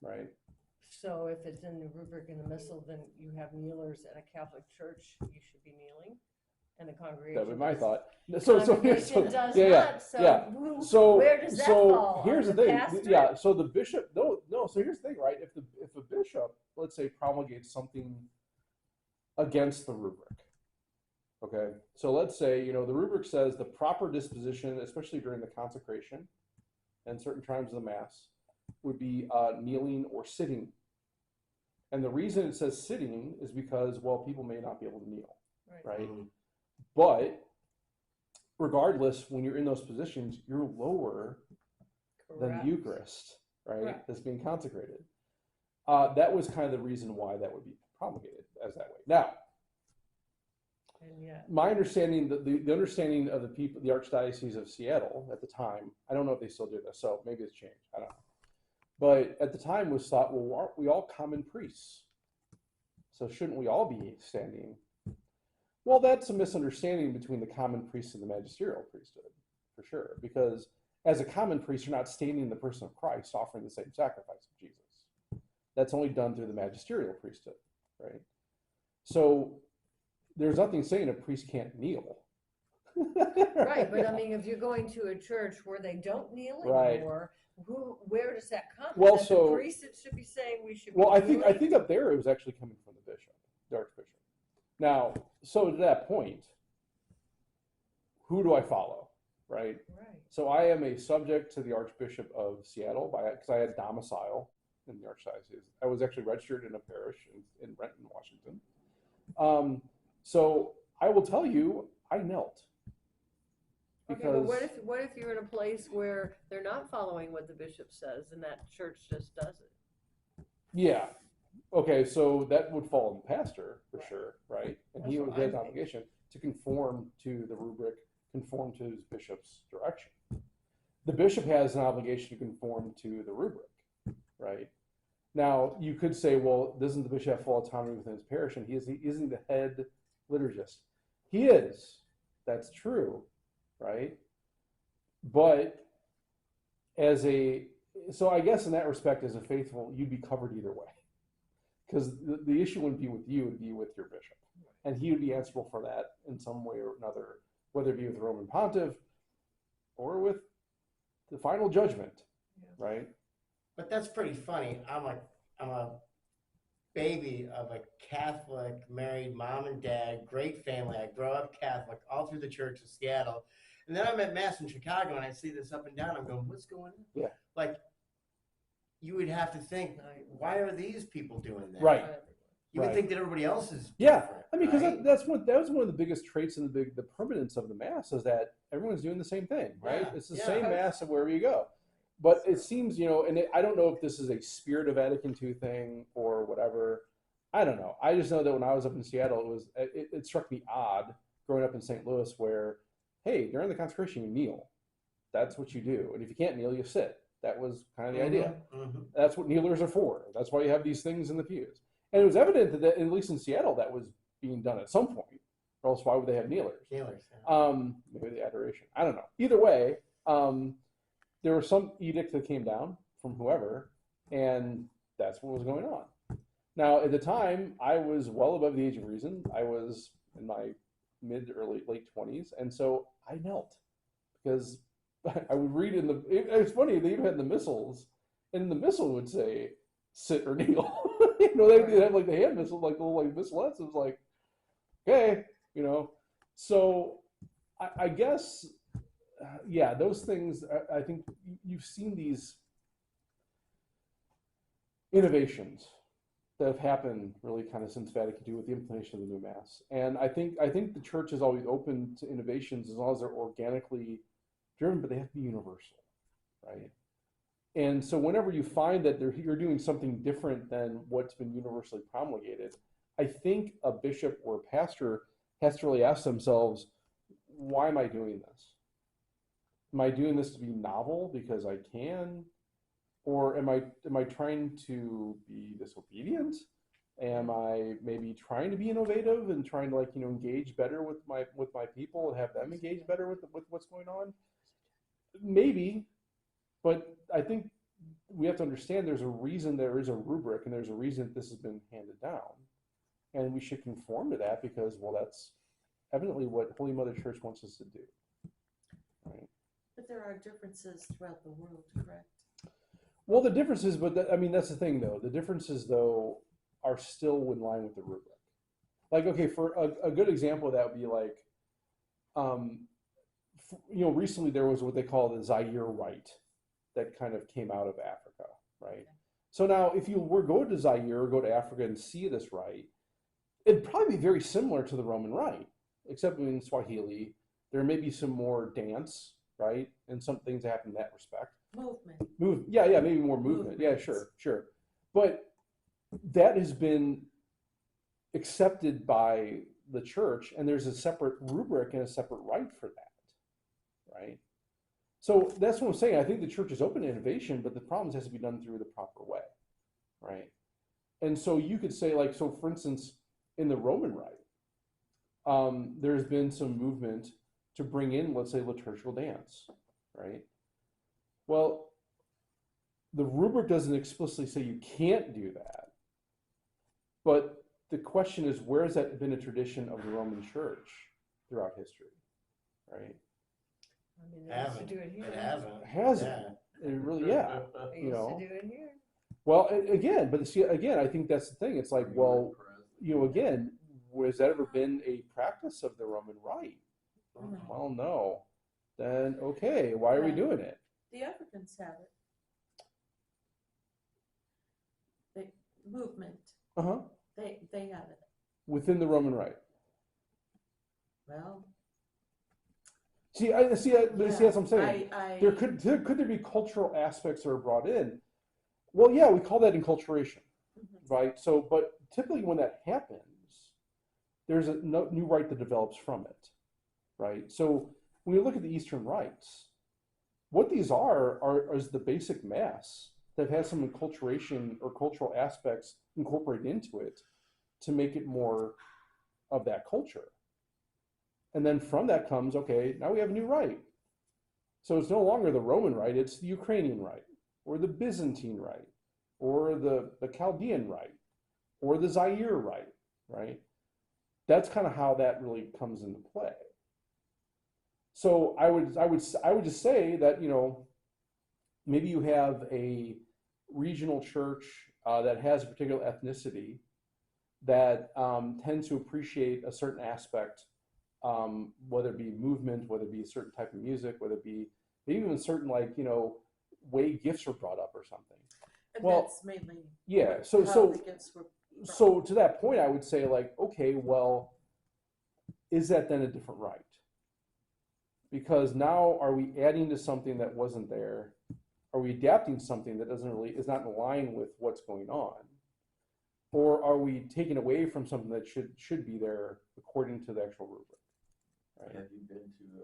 [SPEAKER 1] right?
[SPEAKER 5] So if it's in the rubric in the missal, then you have kneelers at a Catholic church, you should be kneeling, and the congregation.
[SPEAKER 1] That was my
[SPEAKER 5] does-
[SPEAKER 1] thought.
[SPEAKER 5] Congregation does not. So where does that fall?
[SPEAKER 1] Here's
[SPEAKER 5] On
[SPEAKER 1] the thing.
[SPEAKER 5] pastor?
[SPEAKER 1] Yeah. So the bishop. No. So here's the thing, right? If a bishop, let's say, promulgates something against the rubric. Okay. So let's say, you know, the rubric says the proper disposition, especially during the consecration and certain times of the Mass, would be kneeling or sitting. And the reason it says sitting is because, well, people may not be able to kneel, right? But regardless, when you're in those positions, you're lower than the Eucharist, right?
[SPEAKER 5] Correct.
[SPEAKER 1] That's being consecrated. That was kind of the reason why that would be promulgated as that way. Now,
[SPEAKER 5] And yet,
[SPEAKER 1] my understanding, the understanding of the people, the Archdiocese of Seattle at the time, I don't know if they still do this, so maybe it's changed. I don't know. But at the time was thought, well, aren't we all common priests? So shouldn't we all be standing? Well, that's a misunderstanding between the common priest and the magisterial priesthood, for sure. Because as a common priest, you're not standing in the person of Christ offering the same sacrifice of Jesus. That's only done through the magisterial priesthood, right? So there's nothing saying a priest can't kneel.
[SPEAKER 5] right, but I mean, if you're going to a church where they don't kneel
[SPEAKER 1] Right.
[SPEAKER 5] anymore, where does that come?
[SPEAKER 1] Well,
[SPEAKER 5] Is that
[SPEAKER 1] so-
[SPEAKER 5] the priest that should be saying we should
[SPEAKER 1] Well,
[SPEAKER 5] be
[SPEAKER 1] I
[SPEAKER 5] kneeling?
[SPEAKER 1] think up there it was actually coming from the bishop, the archbishop. Now, so to that point, who do I follow, right?
[SPEAKER 5] Right.
[SPEAKER 1] So I am a subject to the Archbishop of Seattle because I had domicile in the Archdiocese. I was actually registered in a parish in Renton, Washington. So I will tell you, I knelt
[SPEAKER 5] Okay, but what if you're in a place where they're not following what the bishop says and that church just does it?
[SPEAKER 1] Yeah. Okay, so that would fall on the pastor for sure, right? And he
[SPEAKER 2] That's
[SPEAKER 1] would
[SPEAKER 2] what
[SPEAKER 1] have
[SPEAKER 2] I
[SPEAKER 1] an
[SPEAKER 2] think.
[SPEAKER 1] obligation to conform to the rubric, conform to his bishop's direction. The bishop has an obligation to conform to the rubric, right? Now, you could say, well, doesn't the bishop have full autonomy within his parish? And isn't the head liturgist? He is. That's true, right? But so I guess in that respect, as a faithful, you'd be covered either way. Because the issue wouldn't be with you, it would be with your bishop. And he would be answerable for that in some way or another, whether it be with the Roman pontiff or with the final judgment, right?
[SPEAKER 2] But that's pretty funny. I'm a baby of a Catholic married mom and dad, great family. I grew up Catholic all through the church in Seattle. And then I'm at Mass in Chicago and I see this up and down. I'm going, what's going on?
[SPEAKER 1] Yeah.
[SPEAKER 2] Like, you would have to think, why are these people doing that?
[SPEAKER 1] Right.
[SPEAKER 2] You would think that everybody else is
[SPEAKER 1] Yeah,
[SPEAKER 2] different,
[SPEAKER 1] I mean, because
[SPEAKER 2] right?
[SPEAKER 1] that was one of the biggest traits in the permanence of the Mass is that everyone's doing the same thing, right?
[SPEAKER 2] Yeah,
[SPEAKER 1] It's the
[SPEAKER 2] yeah.
[SPEAKER 1] same Mass wherever you go. But it seems, and I don't know if this is a spirit of Vatican II thing or whatever. I don't know. I just know that when I was up in Seattle, it struck me odd growing up in St. Louis where, hey, during the consecration, you kneel. That's what you do. And if you can't kneel, you sit. That was kind of the idea.
[SPEAKER 2] Mm-hmm.
[SPEAKER 1] That's what kneelers are for. That's why you have these things in the pews. And it was evident that, at least in Seattle, that was being done at some point. Or else why would they have kneelers?
[SPEAKER 2] Kneelers, yeah.
[SPEAKER 1] Maybe the adoration. I don't know. Either way, there was some edict that came down from whoever, and that's what was going on. Now, at the time, I was well above the age of reason. I was in my mid to late 20s, and so I knelt because I would read it's funny, they even had the missals, and the missal would say, sit or kneel. They have like the hand missal, like the little like missalettes. It was like, okay, So I guess, yeah, those things. I think you've seen these innovations that have happened really kind of since Vatican II with the implementation of the new Mass, and I think the Church is always open to innovations as long as they're organically driven, but they have to be universal, right? And so whenever you find that you're doing something different than what's been universally promulgated, I think a bishop or a pastor has to really ask themselves, why am I doing this? Am I doing this to be novel because I can? Or am I trying to be disobedient? Am I maybe trying to be innovative and trying to engage better with my people and have them engage better with what's going on? Maybe. But I think we have to understand there's a reason there is a rubric and there's a reason this has been handed down. And we should conform to that because, well, that's evidently what Holy Mother Church wants us to do. Right?
[SPEAKER 4] But there are differences throughout the world, correct?
[SPEAKER 1] Well, the differences, that's the thing, though. The differences, though, are still in line with the rubric. Like, okay, for a good example of that would be like, recently there was what they call the Zaire Rite that kind of came out of Africa, right? Okay. So now if you were go to Zaire or go to Africa and see this rite, it'd probably be very similar to the Roman Rite, except in Swahili, there may be some more dance, right? And some things happen in that respect. Movement. Yeah, maybe more movement. Yeah, sure. But that has been accepted by the church, and there's a separate rubric and a separate rite for that, right? So that's what I'm saying. I think the church is open to innovation, but the problem has to be done through the proper way, right? And so you could say, for instance, in the Roman Rite, there's been some movement to bring in, let's say, liturgical dance, right? Well, the rubric doesn't explicitly say you can't do that, but the question is, where has that been a tradition of the Roman Church throughout history, right?
[SPEAKER 5] I mean, they used to do it here.
[SPEAKER 2] It
[SPEAKER 1] hasn't.
[SPEAKER 2] Yeah.
[SPEAKER 1] It really,
[SPEAKER 5] They used to do it here.
[SPEAKER 1] Well, again, but see, again, I think that's the thing. It's like, well, again, has that ever been a practice of the Roman Rite?
[SPEAKER 4] No.
[SPEAKER 1] Well, no. Then, okay, why are we doing it?
[SPEAKER 4] The Africans have it. Movement.
[SPEAKER 1] Uh-huh.
[SPEAKER 4] They have it.
[SPEAKER 1] Within the Roman Rite.
[SPEAKER 4] Well,
[SPEAKER 1] See, I see. But see, that's what I'm saying.
[SPEAKER 4] I
[SPEAKER 1] Could there be cultural aspects that are brought in? Well, yeah, we call that enculturation, right? So, but typically when that happens, there's a new rite that develops from it, right? So when you look at the Eastern rites, what these are is the basic mass that has some enculturation or cultural aspects incorporated into it to make it more of that culture. And then from that comes, okay, now we have a new rite. So it's no longer the Roman rite, it's the Ukrainian rite, or the Byzantine rite, or the Chaldean rite, or the Zaire rite, right? That's kind of how that really comes into play. So I would just say that, you know, maybe you have a regional church that has a particular ethnicity that tends to appreciate a certain aspect, whether it be movement, whether it be a certain type of music, whether it be maybe even certain, like, you know, way gifts are brought up or something.
[SPEAKER 4] and
[SPEAKER 1] Well,
[SPEAKER 4] that's mainly
[SPEAKER 1] yeah.
[SPEAKER 4] how
[SPEAKER 1] So
[SPEAKER 4] the gifts were brought.
[SPEAKER 1] so to that point, I would say, like, okay, well, is that then a different rite? Because now are we adding to something that wasn't there? Are we adapting something that is not in line with what's going on? Or are we taking away from something that should be there according to the actual rubric? Right?
[SPEAKER 3] Have you been to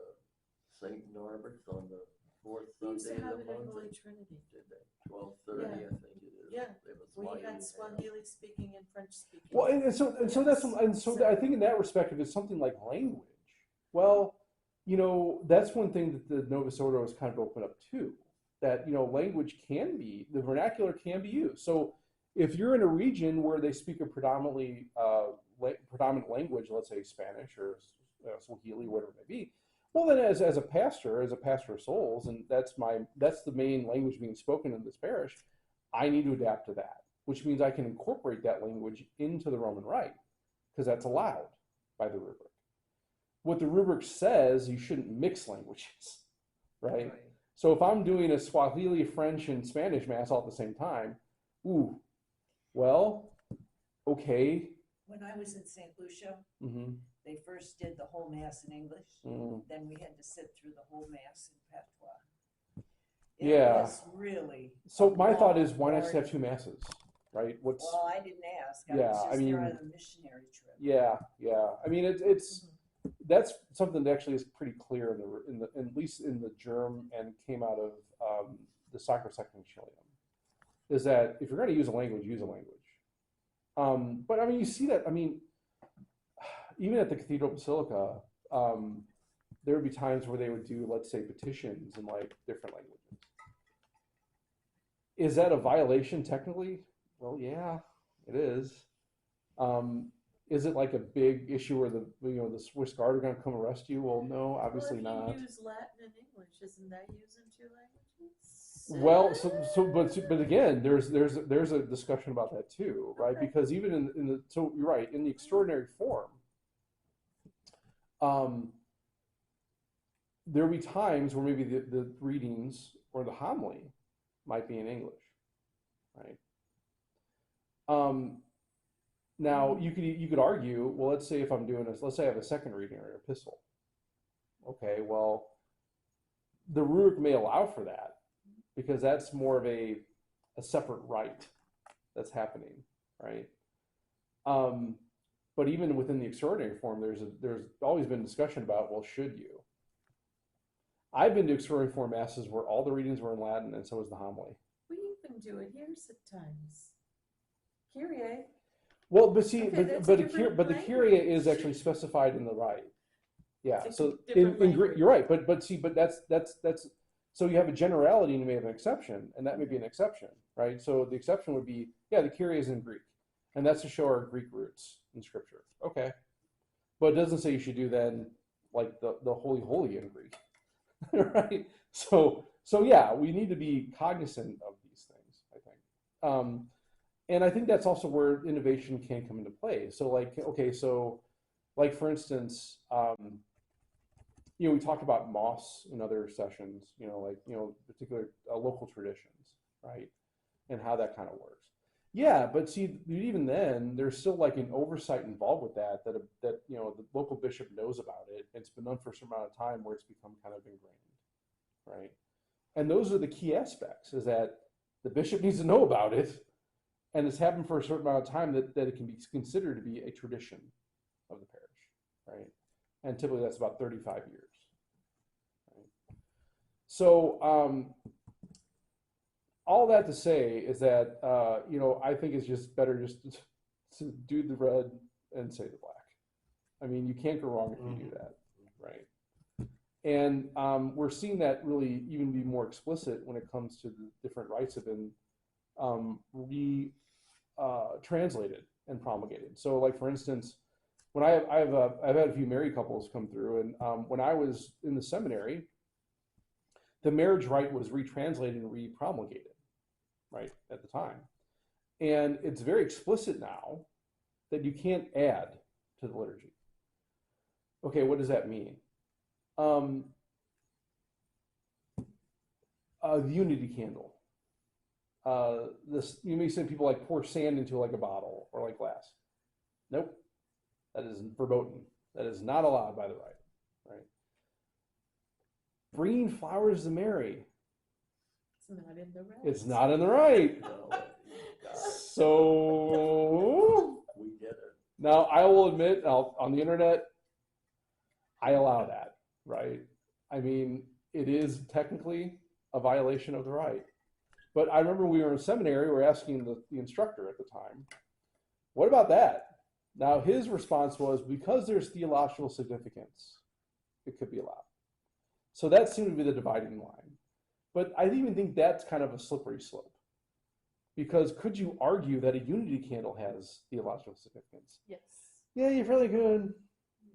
[SPEAKER 3] St. Norbert's on the fourth
[SPEAKER 4] We used to
[SPEAKER 3] Sunday
[SPEAKER 4] have
[SPEAKER 3] of
[SPEAKER 4] it
[SPEAKER 3] the
[SPEAKER 4] in
[SPEAKER 3] month?
[SPEAKER 4] Holy Trinity.
[SPEAKER 3] Did they? 12:30,
[SPEAKER 4] Yeah.
[SPEAKER 3] I think it is.
[SPEAKER 4] Yeah.
[SPEAKER 3] It was
[SPEAKER 4] We
[SPEAKER 3] lighting
[SPEAKER 4] had
[SPEAKER 3] and-
[SPEAKER 4] Swahili speaking and French speaking.
[SPEAKER 1] Well, and so that's
[SPEAKER 4] Yes.
[SPEAKER 1] and so I think in that respect, if it's something like language, well, you know, that's one thing that the Novus Ordo has kind of opened up to. That, you know, language can be, the vernacular can be used. So if you're in a region where they speak a predominant language, let's say Spanish or Swahili, whatever it may be, well, then as a pastor of souls, and that's the main language being spoken in this parish, I need to adapt to that, which means I can incorporate that language into the Roman Rite, because that's allowed by the rubric. What the rubric says, you shouldn't mix languages, right? So if I'm doing a Swahili, French, and Spanish mass all at the same time, ooh, well, okay.
[SPEAKER 6] When I was in St. Lucia,
[SPEAKER 1] Mm-hmm.
[SPEAKER 6] they first did the whole mass in English.
[SPEAKER 1] Mm.
[SPEAKER 6] Then we had to sit through the whole mass in patois.
[SPEAKER 1] Yeah.
[SPEAKER 6] It was really.
[SPEAKER 1] So
[SPEAKER 6] a
[SPEAKER 1] my thought
[SPEAKER 6] long,
[SPEAKER 1] is, why not just have
[SPEAKER 6] boring-
[SPEAKER 1] two masses, right? What's
[SPEAKER 6] Well, I didn't ask. I
[SPEAKER 1] Yeah,
[SPEAKER 6] was
[SPEAKER 1] I
[SPEAKER 6] just there
[SPEAKER 1] mean-
[SPEAKER 6] on a missionary trip.
[SPEAKER 1] yeah. I mean, it's that's something that actually is pretty clear in the at least in the germ and came out of the Sacrosanctum Concilium, is that if you're going to use a language, use a language. But I mean, you see that. I mean, even at the Cathedral Basilica, there would be times where they would do, let's say, petitions in like different languages. Is that a violation technically? Well, yeah, it is. Is it like a big issue where the Swiss Guard are going to come arrest you? Well, no, obviously
[SPEAKER 4] well,
[SPEAKER 1] not.
[SPEAKER 4] if you use Latin and English, isn't that using two languages?
[SPEAKER 1] Well, but again, there's a discussion about that too, right?
[SPEAKER 4] Okay.
[SPEAKER 1] Because even in the, so you're right, in the extraordinary form, there'll be times where maybe the readings or the homily might be in English, right? Now you could argue, well, let's say if I'm doing this, let's say I have a second reading or an epistle. Okay, well, the rubric may allow for that because that's more of a separate rite that's happening, right? But even within the extraordinary form, there's always been discussion about, well, should you? I've been to extraordinary form masses where all the readings were in Latin and so was the homily.
[SPEAKER 4] We even do it here sometimes. Kyrie.
[SPEAKER 1] Well, but see,
[SPEAKER 4] Okay, that's a
[SPEAKER 1] but
[SPEAKER 4] different
[SPEAKER 1] the Kyrie is
[SPEAKER 4] language.
[SPEAKER 1] actually specified in the rite. Yeah,
[SPEAKER 4] It's a
[SPEAKER 1] so
[SPEAKER 4] different
[SPEAKER 1] in Greek,
[SPEAKER 4] language.
[SPEAKER 1] you're right, but see, but that's so you have a generality and you may have an exception, and that may be an exception, right? So the exception would be, yeah, the Kyrie is in Greek, and that's to show our Greek roots in Scripture. Okay, but it doesn't say you should do then like the Holy Holy in Greek, right? So yeah, we need to be cognizant of these things, I think. And I think that's also where innovation can come into play. So like, okay, so like for instance, we talked about moss in other sessions, particular local traditions, right? And how that kind of works. Yeah, but see, even then, there's still like an oversight involved with that you know, the local bishop knows about it. It's been done for a certain amount of time where it's become kind of ingrained, right? And those are the key aspects, is that the bishop needs to know about it, and it's happened for a certain amount of time that it can be considered to be a tradition of the parish, right? And typically that's about 35 years. Right? So all that to say is that, you know, I think it's just better just to do the red and say the black. I mean, you can't go wrong if you do that, right? And we're seeing that really even be more explicit when it comes to the different rites have been translated and promulgated. So, like for instance, when I've had a few married couples come through, and when I was in the seminary, the marriage rite was retranslated and repromulgated, right, at the time. And it's very explicit now that you can't add to the liturgy. Okay, what does that mean? The unity candle. You may see people like pour sand into like a bottle or like glass. Nope, that is verboten. That is not allowed by the rite, right? Bringing flowers to Mary.
[SPEAKER 4] It's not in the rite.
[SPEAKER 1] It's not in the rite. So
[SPEAKER 3] We did it.
[SPEAKER 1] now I will admit, on the internet, I allow that, right? I mean, it is technically a violation of the rite. But I remember we were in seminary, we were asking the instructor at the time, what about that? Now his response was, because there's theological significance, it could be allowed. So that seemed to be the dividing line. But I even think that's kind of a slippery slope. Because could you argue that a unity candle has theological significance?
[SPEAKER 4] Yes.
[SPEAKER 1] Yeah, you really could.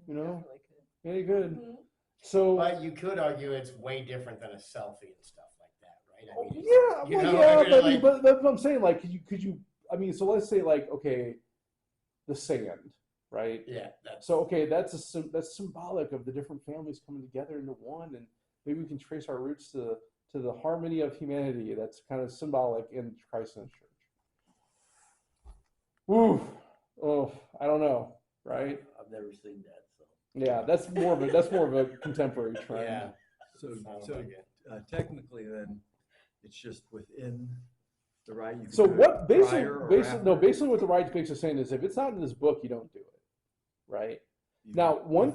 [SPEAKER 1] You know?
[SPEAKER 5] Definitely could.
[SPEAKER 1] Yeah, you could.
[SPEAKER 4] Mhm.
[SPEAKER 1] So,
[SPEAKER 2] But you could argue it's way different than a selfie and stuff like that, right? I mean,
[SPEAKER 1] yeah,
[SPEAKER 2] you
[SPEAKER 1] well,
[SPEAKER 2] know,
[SPEAKER 1] yeah,
[SPEAKER 2] I mean,
[SPEAKER 1] but,
[SPEAKER 2] like-
[SPEAKER 1] but that's what I'm saying. Like, could you? I mean, so let's say, like, okay, the sand, right?
[SPEAKER 2] yeah, that's
[SPEAKER 1] So, okay, that's symbolic of the different families coming together into one, and maybe we can trace our roots to the harmony of humanity. That's kind of symbolic in Christ and His church. Ooh, oh, I don't know, right?
[SPEAKER 3] I've never seen that, so.
[SPEAKER 1] Yeah, that's more of a contemporary trend.
[SPEAKER 2] yeah.
[SPEAKER 7] So,
[SPEAKER 2] Sounds
[SPEAKER 7] so
[SPEAKER 2] like it.
[SPEAKER 7] technically then, it's just within the right. You can
[SPEAKER 1] So
[SPEAKER 7] do it
[SPEAKER 1] what
[SPEAKER 7] prior or after.
[SPEAKER 1] basically what the rites basically saying is, if it's not in this book, you don't do it, right?
[SPEAKER 7] You
[SPEAKER 1] now,
[SPEAKER 7] do
[SPEAKER 1] one-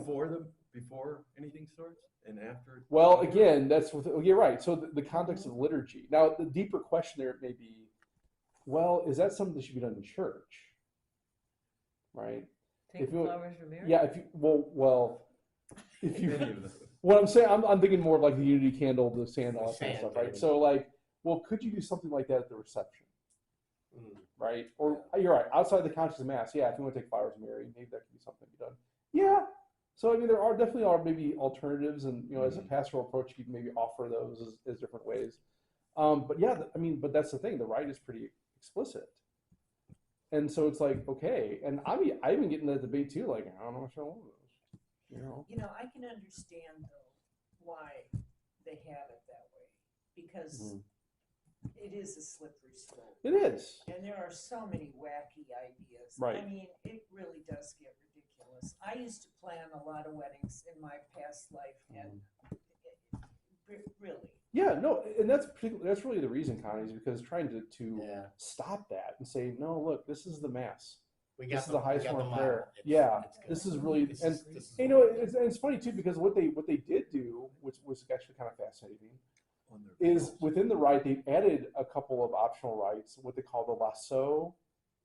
[SPEAKER 7] before anything starts and after.
[SPEAKER 1] Well, again, you're right. So the context of liturgy. Now, the deeper question there may be, well, is that something that should be done in church, right?
[SPEAKER 5] Take
[SPEAKER 1] If you-
[SPEAKER 5] flowers from Mary?
[SPEAKER 1] Yeah. If you if you
[SPEAKER 7] Any of them.
[SPEAKER 1] what I'm saying, I'm thinking more of like the unity candle, the sand, all that kind of
[SPEAKER 2] Sand,
[SPEAKER 1] stuff, right?
[SPEAKER 2] yeah.
[SPEAKER 1] So like, well, could you do something like that at the reception? Right? Or you're right, outside the context of Mass, yeah, if you want to take flowers to Mary, maybe that could be something to be done. Yeah. So I mean, there definitely are maybe alternatives, and you know, as a pastoral approach, you can maybe offer those as different ways. But yeah, I mean, but that's the thing. The rite is pretty explicit, and so it's like, okay, and I mean, I even get in that debate too. Like, I don't know if I want those, you know.
[SPEAKER 6] You know, I can understand though why they have it that way, because
[SPEAKER 1] Mhm.
[SPEAKER 6] it is a slippery slope.
[SPEAKER 1] It is.
[SPEAKER 6] And there are so many wacky ideas.
[SPEAKER 1] Right.
[SPEAKER 6] I mean, it really does get ridiculous. I used to plan a lot of weddings in my past life, and really.
[SPEAKER 1] Yeah, no, and that's really the reason, Connie, is because trying to
[SPEAKER 2] Yeah.
[SPEAKER 1] stop that and say, no, look, this is the Mass.
[SPEAKER 2] We
[SPEAKER 1] This
[SPEAKER 2] got
[SPEAKER 1] is the highest
[SPEAKER 2] we got
[SPEAKER 1] form of
[SPEAKER 2] the
[SPEAKER 1] prayer.
[SPEAKER 2] model. It's-
[SPEAKER 1] Yeah,
[SPEAKER 2] it's good.
[SPEAKER 1] this is really,
[SPEAKER 2] This
[SPEAKER 1] and
[SPEAKER 2] is- this is
[SPEAKER 1] you know,
[SPEAKER 2] what-
[SPEAKER 1] it's funny too, because what they did do, which was actually kind of fascinating,
[SPEAKER 7] On their
[SPEAKER 1] is
[SPEAKER 7] bills.
[SPEAKER 1] within the rite, they added a couple of optional rites, what they call the lasso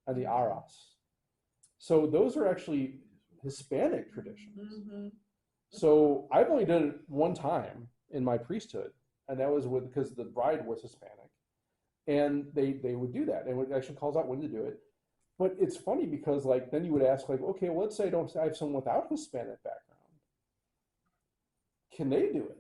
[SPEAKER 1] and the aras. So those are actually Hispanic traditions.
[SPEAKER 6] Mm-hmm.
[SPEAKER 1] So I've only done it one time in my priesthood, and that was because the bride was Hispanic, and they would do that, and it actually calls out when to do it. But it's funny because like then you would ask like, okay, well, let's say I have someone without Hispanic background, can they do it?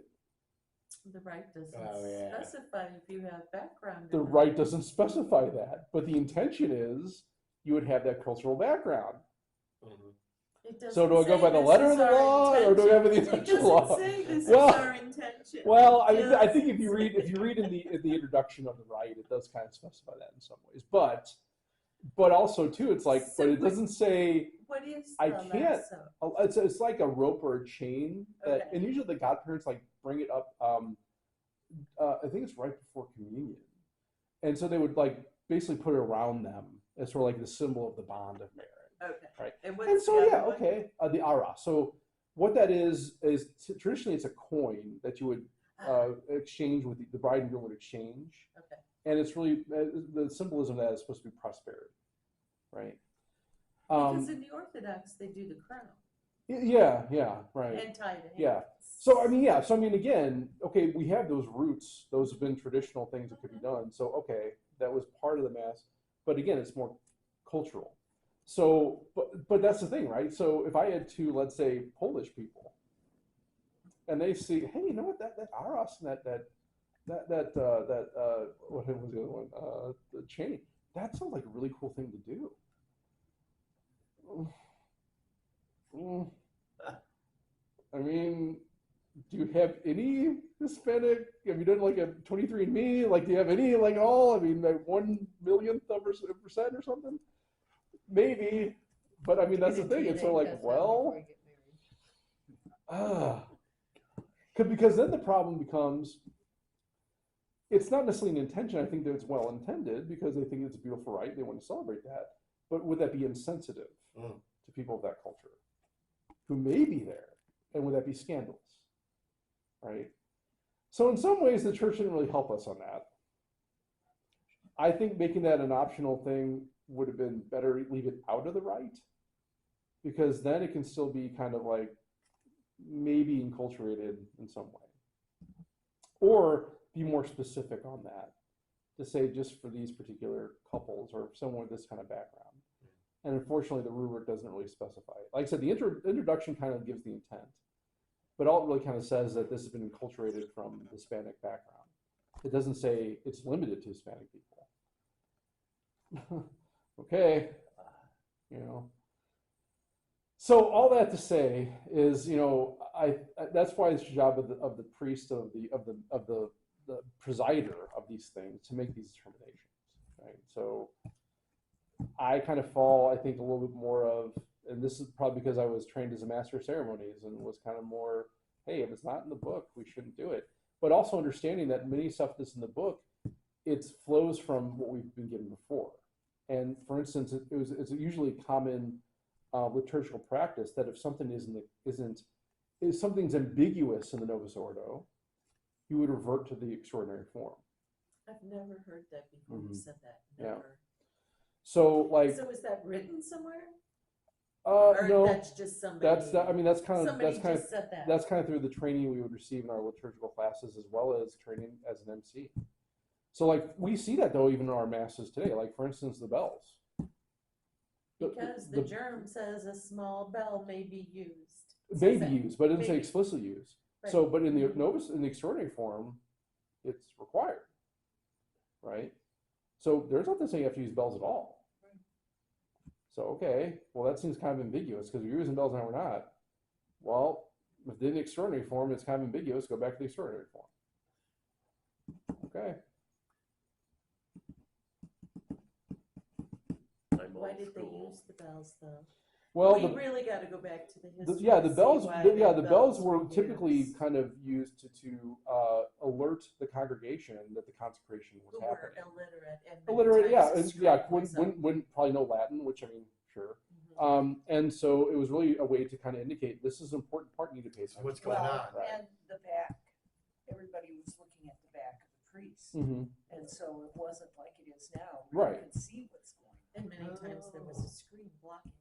[SPEAKER 4] The rite doesn't
[SPEAKER 2] Oh, yeah.
[SPEAKER 4] specify if you have background.
[SPEAKER 1] The
[SPEAKER 4] or not.
[SPEAKER 1] rite doesn't specify that, but the intention is you would have that cultural background.
[SPEAKER 2] Mhm.
[SPEAKER 4] It doesn't
[SPEAKER 1] So do I go
[SPEAKER 4] say
[SPEAKER 1] by the
[SPEAKER 4] this
[SPEAKER 1] letter
[SPEAKER 4] is
[SPEAKER 1] of the
[SPEAKER 4] our
[SPEAKER 1] law, or do I go by the
[SPEAKER 4] intention.
[SPEAKER 1] intention
[SPEAKER 4] It
[SPEAKER 1] law?
[SPEAKER 4] doesn't say this
[SPEAKER 1] Well-
[SPEAKER 4] is our intention.
[SPEAKER 1] Well, I
[SPEAKER 4] Yes.
[SPEAKER 1] think if you read in the introduction of the rite, it does kind of specify that in some ways. But but also too, it's like,
[SPEAKER 4] So
[SPEAKER 1] but it doesn't say.
[SPEAKER 4] What is
[SPEAKER 1] I
[SPEAKER 4] the
[SPEAKER 1] can't.
[SPEAKER 4] lasso?
[SPEAKER 1] It's like a rope or a chain that,
[SPEAKER 4] Okay.
[SPEAKER 1] and usually the godparents like bring it up. I think it's right before communion, and so they would like basically put it around them as sort of like the symbol of the bond of marriage.
[SPEAKER 4] Okay.
[SPEAKER 1] Right.
[SPEAKER 4] And what's
[SPEAKER 1] And so
[SPEAKER 4] the
[SPEAKER 1] yeah,
[SPEAKER 4] other one?
[SPEAKER 1] okay, the ara. So what that is traditionally it's a coin that you would exchange with the bride and groom would exchange,
[SPEAKER 4] Okay.
[SPEAKER 1] and it's really the symbolism of that is supposed to be prosperity, right?
[SPEAKER 4] Because in the Orthodox, they do the crown
[SPEAKER 1] Yeah, right.
[SPEAKER 4] and tie the hands.
[SPEAKER 1] Yeah. So I mean, yeah. So I mean, again, okay, we have those roots. Those have been traditional things that could be done. So okay, that was part of the mass. But again, it's more cultural. So, but that's the thing, right? So if I had two, let's say, Polish people, and they see, hey, you know what, that Aros and that what was the other one? The chain. That sounds like a really cool thing to do. I mean, do you have any Hispanic? Have you done like a 23andMe? Like, do you have any like all? I mean, like 1/1,000,000th of a percent or something? Maybe, but I mean that's the thing. It's sort of like, well, because then the problem becomes, it's not necessarily an intention. I think that it's well intended because they think it's a beautiful rite. They want to celebrate that, but would that be insensitive to people of that culture who may be there, and would that be scandalous? Right. So in some ways, the church didn't really help us on that. I think making that an optional thing would have been better. Leave it out of the rite, because then it can still be kind of like maybe enculturated in some way, or be more specific on that to say just for these particular couples or someone with this kind of background. And unfortunately, the rubric doesn't really specify it. Like I said, the introduction kind of gives the intent, but all it really kind of says that this has been enculturated from Hispanic background. It doesn't say it's limited to Hispanic people. Okay, you know. So all that to say is, you know, that's why it's the job of the priest of the presider of these things to make these determinations, right? So I kind of fall, I think, a little bit more of, and this is probably because I was trained as a master of ceremonies and was kind of more, hey, if it's not in the book, we shouldn't do it. But also understanding that many stuff that's in the book, it flows from what we've been given before. And for instance, it's usually common liturgical practice that if something if something's ambiguous in the Novus Ordo, you would revert to the extraordinary form.
[SPEAKER 4] I've never heard that before. You said that.
[SPEAKER 1] Yeah.
[SPEAKER 4] Never.
[SPEAKER 1] So like.
[SPEAKER 4] So is that written somewhere?
[SPEAKER 1] No.
[SPEAKER 4] That's just somebody.
[SPEAKER 1] I mean, that's kind of
[SPEAKER 4] said that.
[SPEAKER 1] That's kind of through the training we would receive in our liturgical classes as well as training as an MC. So like we see that though even in our masses today. Like for instance, the bells.
[SPEAKER 4] Because the germ says a small bell may be used.
[SPEAKER 1] May be used, but it doesn't say explicitly used.
[SPEAKER 4] Right.
[SPEAKER 1] So, but in the novus, in the extraordinary form, it's required, right? So there's nothing saying you have to use bells at all.
[SPEAKER 4] Right.
[SPEAKER 1] So okay, well that seems kind of ambiguous because we're using bells and we're not. Well, within the extraordinary form, it's kind of ambiguous. Go back to the extraordinary form. Okay.
[SPEAKER 4] Why did they use the bells though?
[SPEAKER 1] Well,
[SPEAKER 4] we really got to go back to the history.
[SPEAKER 1] The bells. The bells were
[SPEAKER 4] used.
[SPEAKER 1] typically kind of used to alert the congregation that the consecration was
[SPEAKER 4] Who were
[SPEAKER 1] happening.
[SPEAKER 4] illiterate,
[SPEAKER 1] yeah. Wouldn't probably know Latin, which I mean, sure. And so it was really a way to kind of indicate this is an important part you need to pay attention.
[SPEAKER 2] What's going on?
[SPEAKER 6] Right. And the back, everybody was looking at the back of the priest, and so it wasn't like it is now.
[SPEAKER 1] Right.
[SPEAKER 6] You could see what's going on.
[SPEAKER 4] And many times there was a screen blocking.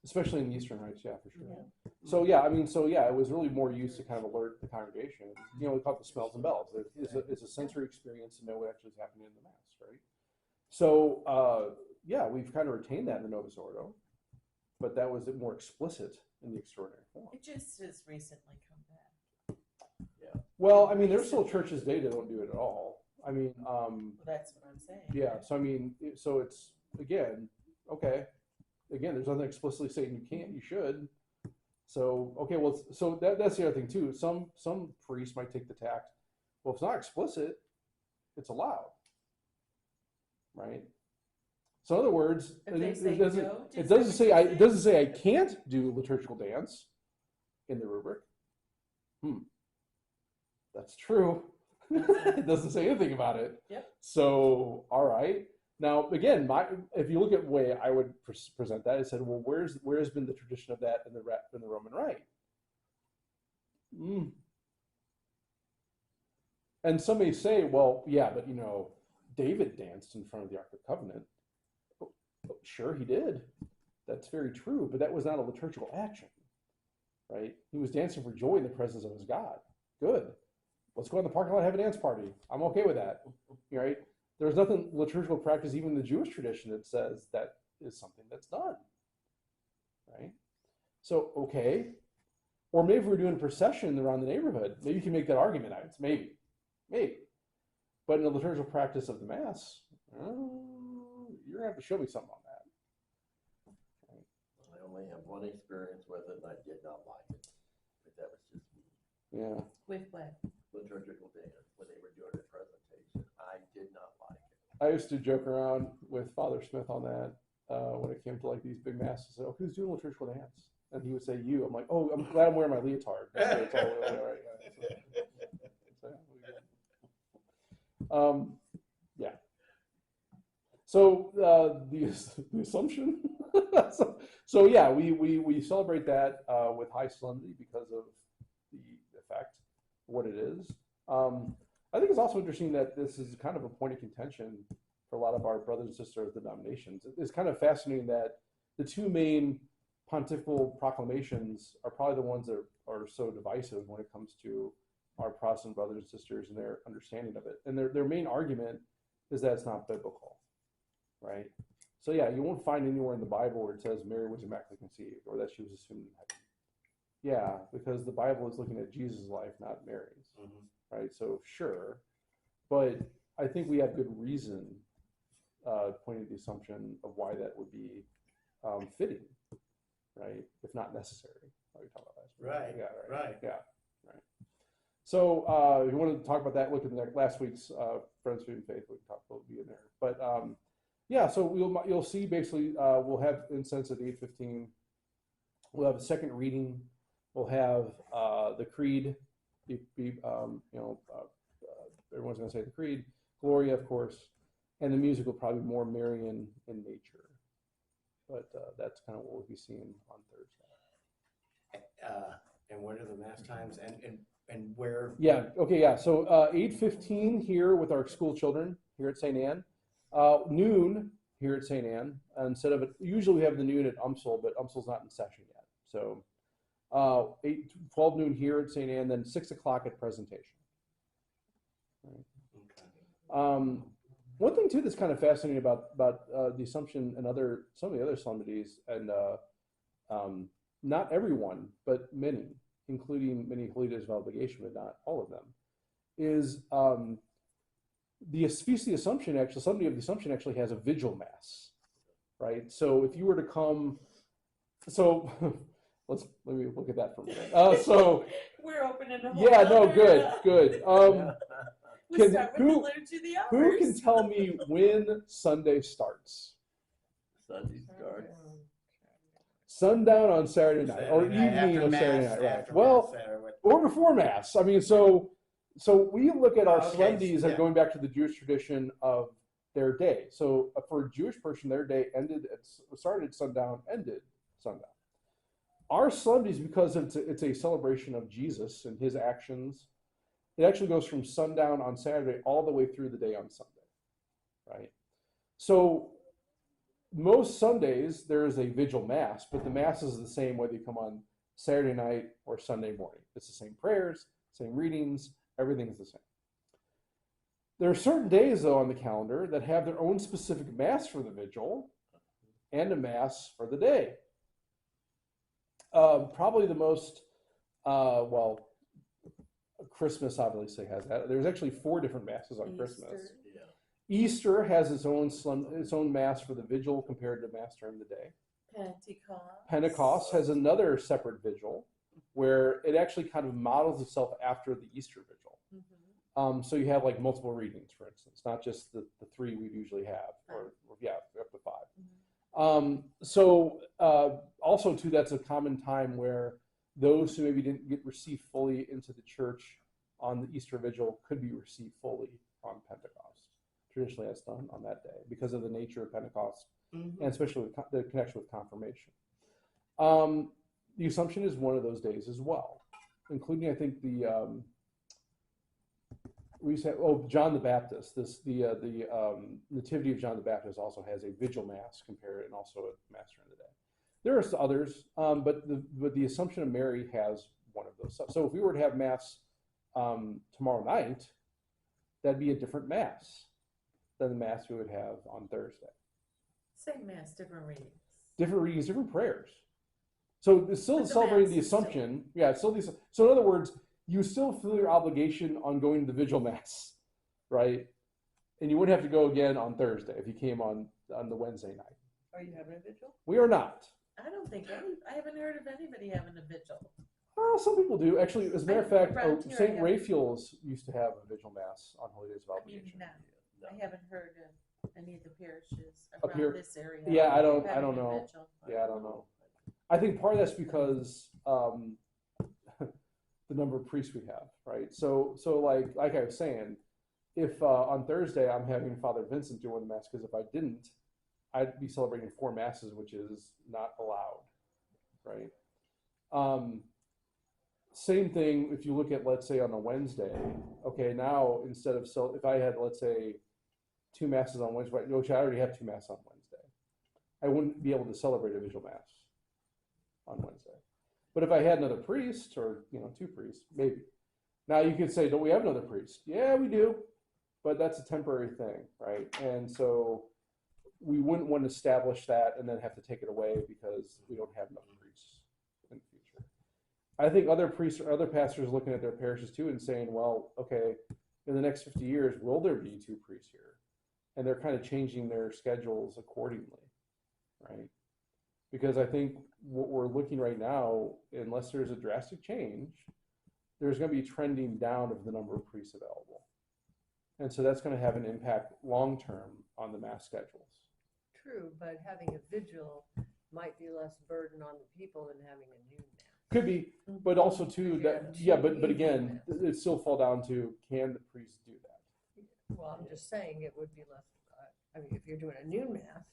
[SPEAKER 1] Especially in the Eastern rites, yeah, for sure.
[SPEAKER 4] Yeah.
[SPEAKER 1] So yeah, I mean, it was really more used to kind of alert the congregation. You know, we call it the smells and bells. It's a sensory experience to know what actually is happening in the mass, right? So yeah, we've kind of retained that in the Novus Ordo, but that was more explicit in the extraordinary form.
[SPEAKER 4] It just has recently come back.
[SPEAKER 1] Yeah. Well, I mean, there's still churches today that don't do it at all. I mean,
[SPEAKER 4] well, that's what I'm saying.
[SPEAKER 1] yeah. So I mean, so it's again, okay. Again, there's nothing explicitly saying you can't, you should. So okay, well, so that's the other thing too. Some priests might take the tact, well, if it's not explicit, it's allowed, right? So in other words,
[SPEAKER 4] If they say
[SPEAKER 1] it doesn't,
[SPEAKER 4] no,
[SPEAKER 1] it doesn't say it doesn't say I can't do liturgical dance in the rubric. That's true. It doesn't say anything about it.
[SPEAKER 4] Yep.
[SPEAKER 1] So, all right. Now, again, if you look at the way I would present that, I said, well, where's been the tradition of that in the Roman Rite? And some may say, well, yeah, but David danced in front of the Ark of the Covenant. Oh, sure, he did. That's very true, but that was not a liturgical action, right? He was dancing for joy in the presence of his God. Good. Let's go in the parking lot and have a dance party. I'm okay with that, right? There's nothing liturgical practice, even in the Jewish tradition, that says that is something that's done, right? So, okay. Or maybe if we're doing a procession around the neighborhood, maybe you can make that argument out. Maybe. But in the liturgical practice of the Mass, you're going to have to show me something on that. Right?
[SPEAKER 3] I only have one experience with it, and I did not like it. But that was just me.
[SPEAKER 1] Yeah.
[SPEAKER 4] With what?
[SPEAKER 3] Liturgical dance, when they were doing the presentation. I did not like it.
[SPEAKER 1] I used to joke around with Father Smith on that when it came to like these big masses. So, who's doing liturgical dance? And he would say, you. I'm like, oh, I'm glad I'm wearing my leotard. It's all right. Yeah. So the Assumption. so yeah, we celebrate that with high solemnity because of the effect, what it is. I think it's also interesting that this is kind of a point of contention for a lot of our brothers and sisters denominations. It's kind of fascinating that the two main pontifical proclamations are probably the ones that are so divisive when it comes to our Protestant brothers and sisters and their understanding of it. And their main argument is that it's not biblical, right? So yeah, you won't find anywhere in the Bible where it says Mary was immaculately conceived or that she was assumed in heaven. Yeah, because the Bible is looking at Jesus' life, not Mary's, right? So sure, but I think we have good reason pointing to the assumption of why that would be fitting, right? If not necessary. Like we talked about last week.
[SPEAKER 2] Right.
[SPEAKER 1] Yeah.
[SPEAKER 2] Right.
[SPEAKER 1] Yeah. Right. So if you want to talk about that, look at last week's Friends, Food, and Faith. We can talk a little bit in there. But yeah, so you'll see basically we'll have incense at 8:15. We'll have a second reading. We'll have the Creed. Everyone's going to say the Creed. Gloria, of course. And the music will probably be more Marian in nature. But that's kind of what we'll be seeing on Thursday.
[SPEAKER 2] And what are the Mass times and where?
[SPEAKER 1] Yeah, okay, yeah. So 8:15 here with our school children here at St. Anne. Noon here at St. Anne. Instead of usually we have the noon at UMSL, but UMSL's not in session yet. So 12 noon here at St. Anne, then 6 o'clock at presentation. Right. One thing too that's kind of fascinating about the Assumption and some of the other solemnities, and not everyone, but many, including many holy days of obligation, but not all of them, is the Feast of the Assumption. Actually, Solemnity of the Assumption actually has a vigil mass, right? So if you were to come, so let me look at that for a minute. So
[SPEAKER 4] we're opening a whole
[SPEAKER 1] yeah, no,
[SPEAKER 4] other,
[SPEAKER 1] good.
[SPEAKER 4] We start with the liturgy of the
[SPEAKER 1] Who
[SPEAKER 4] hours.
[SPEAKER 1] can tell me when Sunday starts?
[SPEAKER 3] Sunday starts.
[SPEAKER 1] Sundown on Saturday night, or evening of Saturday night, right? Well, or before Mass. I mean, so we look at our solemnities that are going back to the Jewish tradition of their day. So for a Jewish person, their day started at sundown, ended sundown. Our solemnities, because it's a celebration of Jesus and his actions, it actually goes from sundown on Saturday all the way through the day on Sunday, right? So most Sundays there is a vigil mass, but the mass is the same whether you come on Saturday night or Sunday morning. It's the same prayers, same readings, everything's the same. There are certain days though on the calendar that have their own specific mass for the vigil and a mass for the day. Probably the most, Christmas obviously has that. There's actually 4 different masses on Christmas.
[SPEAKER 3] Yeah.
[SPEAKER 1] Easter has its own mass for the vigil compared to mass during the day. Pentecost has another separate vigil where it actually kind of models itself after the Easter vigil. So you have like multiple readings, for instance, not just the three we usually have, or yeah, up to 5. Also too, that's a common time where those who maybe didn't get received fully into the church on the Easter Vigil could be received fully on Pentecost. Traditionally, that's done on that day because of the nature of Pentecost, and especially with the connection with confirmation. The Assumption is one of those days as well, including, I think, we said, John the Baptist. The Nativity of John the Baptist also has a vigil mass compared, and also a mass during the day. There are others, but the Assumption of Mary has one of those. So if we were to have mass tomorrow night, that'd be a different mass than the mass we would have on Thursday.
[SPEAKER 4] Same mass, different readings.
[SPEAKER 1] Different readings, different prayers. So it's still celebrating the Assumption. Yeah, it's still so in other words, you still feel your obligation on going to the vigil mass, right? And you wouldn't have to go again on Thursday if you came on the Wednesday night.
[SPEAKER 5] Are you having a vigil?
[SPEAKER 1] We are not.
[SPEAKER 4] I don't think I haven't heard of anybody having a vigil.
[SPEAKER 1] Some people do. Actually, as a matter of fact,
[SPEAKER 4] Around here,
[SPEAKER 1] St. Raphael's used to have a vigil mass on Holy Days of
[SPEAKER 4] I mean,
[SPEAKER 1] Obligation.
[SPEAKER 4] no, I haven't heard of any of the parishes
[SPEAKER 1] Up here?
[SPEAKER 4] around this area.
[SPEAKER 1] Yeah, I don't
[SPEAKER 4] having a
[SPEAKER 1] know.
[SPEAKER 4] vigil.
[SPEAKER 1] Yeah, I don't know. I think part of that's because the number of priests we have, right? So like I was saying, if on Thursday I'm having Father Vincent do one mass, because if I didn't, I'd be celebrating 4 masses, which is not allowed, right? Same thing if you look at, let's say, on a Wednesday. Okay, now instead of if I had, let's say, 2 masses on Wednesday, which I already have 2 masses on Wednesday, I wouldn't be able to celebrate a vigil mass on Wednesday. But if I had another priest, or 2 priests, maybe. Now you could say, don't we have another priest? Yeah, we do, but that's a temporary thing, right? And so we wouldn't want to establish that and then have to take it away because we don't have enough priests in the future. I think other priests or other pastors looking at their parishes too and saying, well, okay, in the next 50 years, will there be 2 priests here? And they're kind of changing their schedules accordingly, right? Because I think what we're looking right now, unless there's a drastic change, there's going to be trending down of the number of priests available. And so that's going to have an impact long-term on the mass schedules.
[SPEAKER 5] True, but having a vigil might be less burden on the people than having a noon mass.
[SPEAKER 1] Could be, but also too, but again, it still fall down to, can the priest do that?
[SPEAKER 5] Well, I'm just saying it would be less, I mean, if you're doing a noon mass,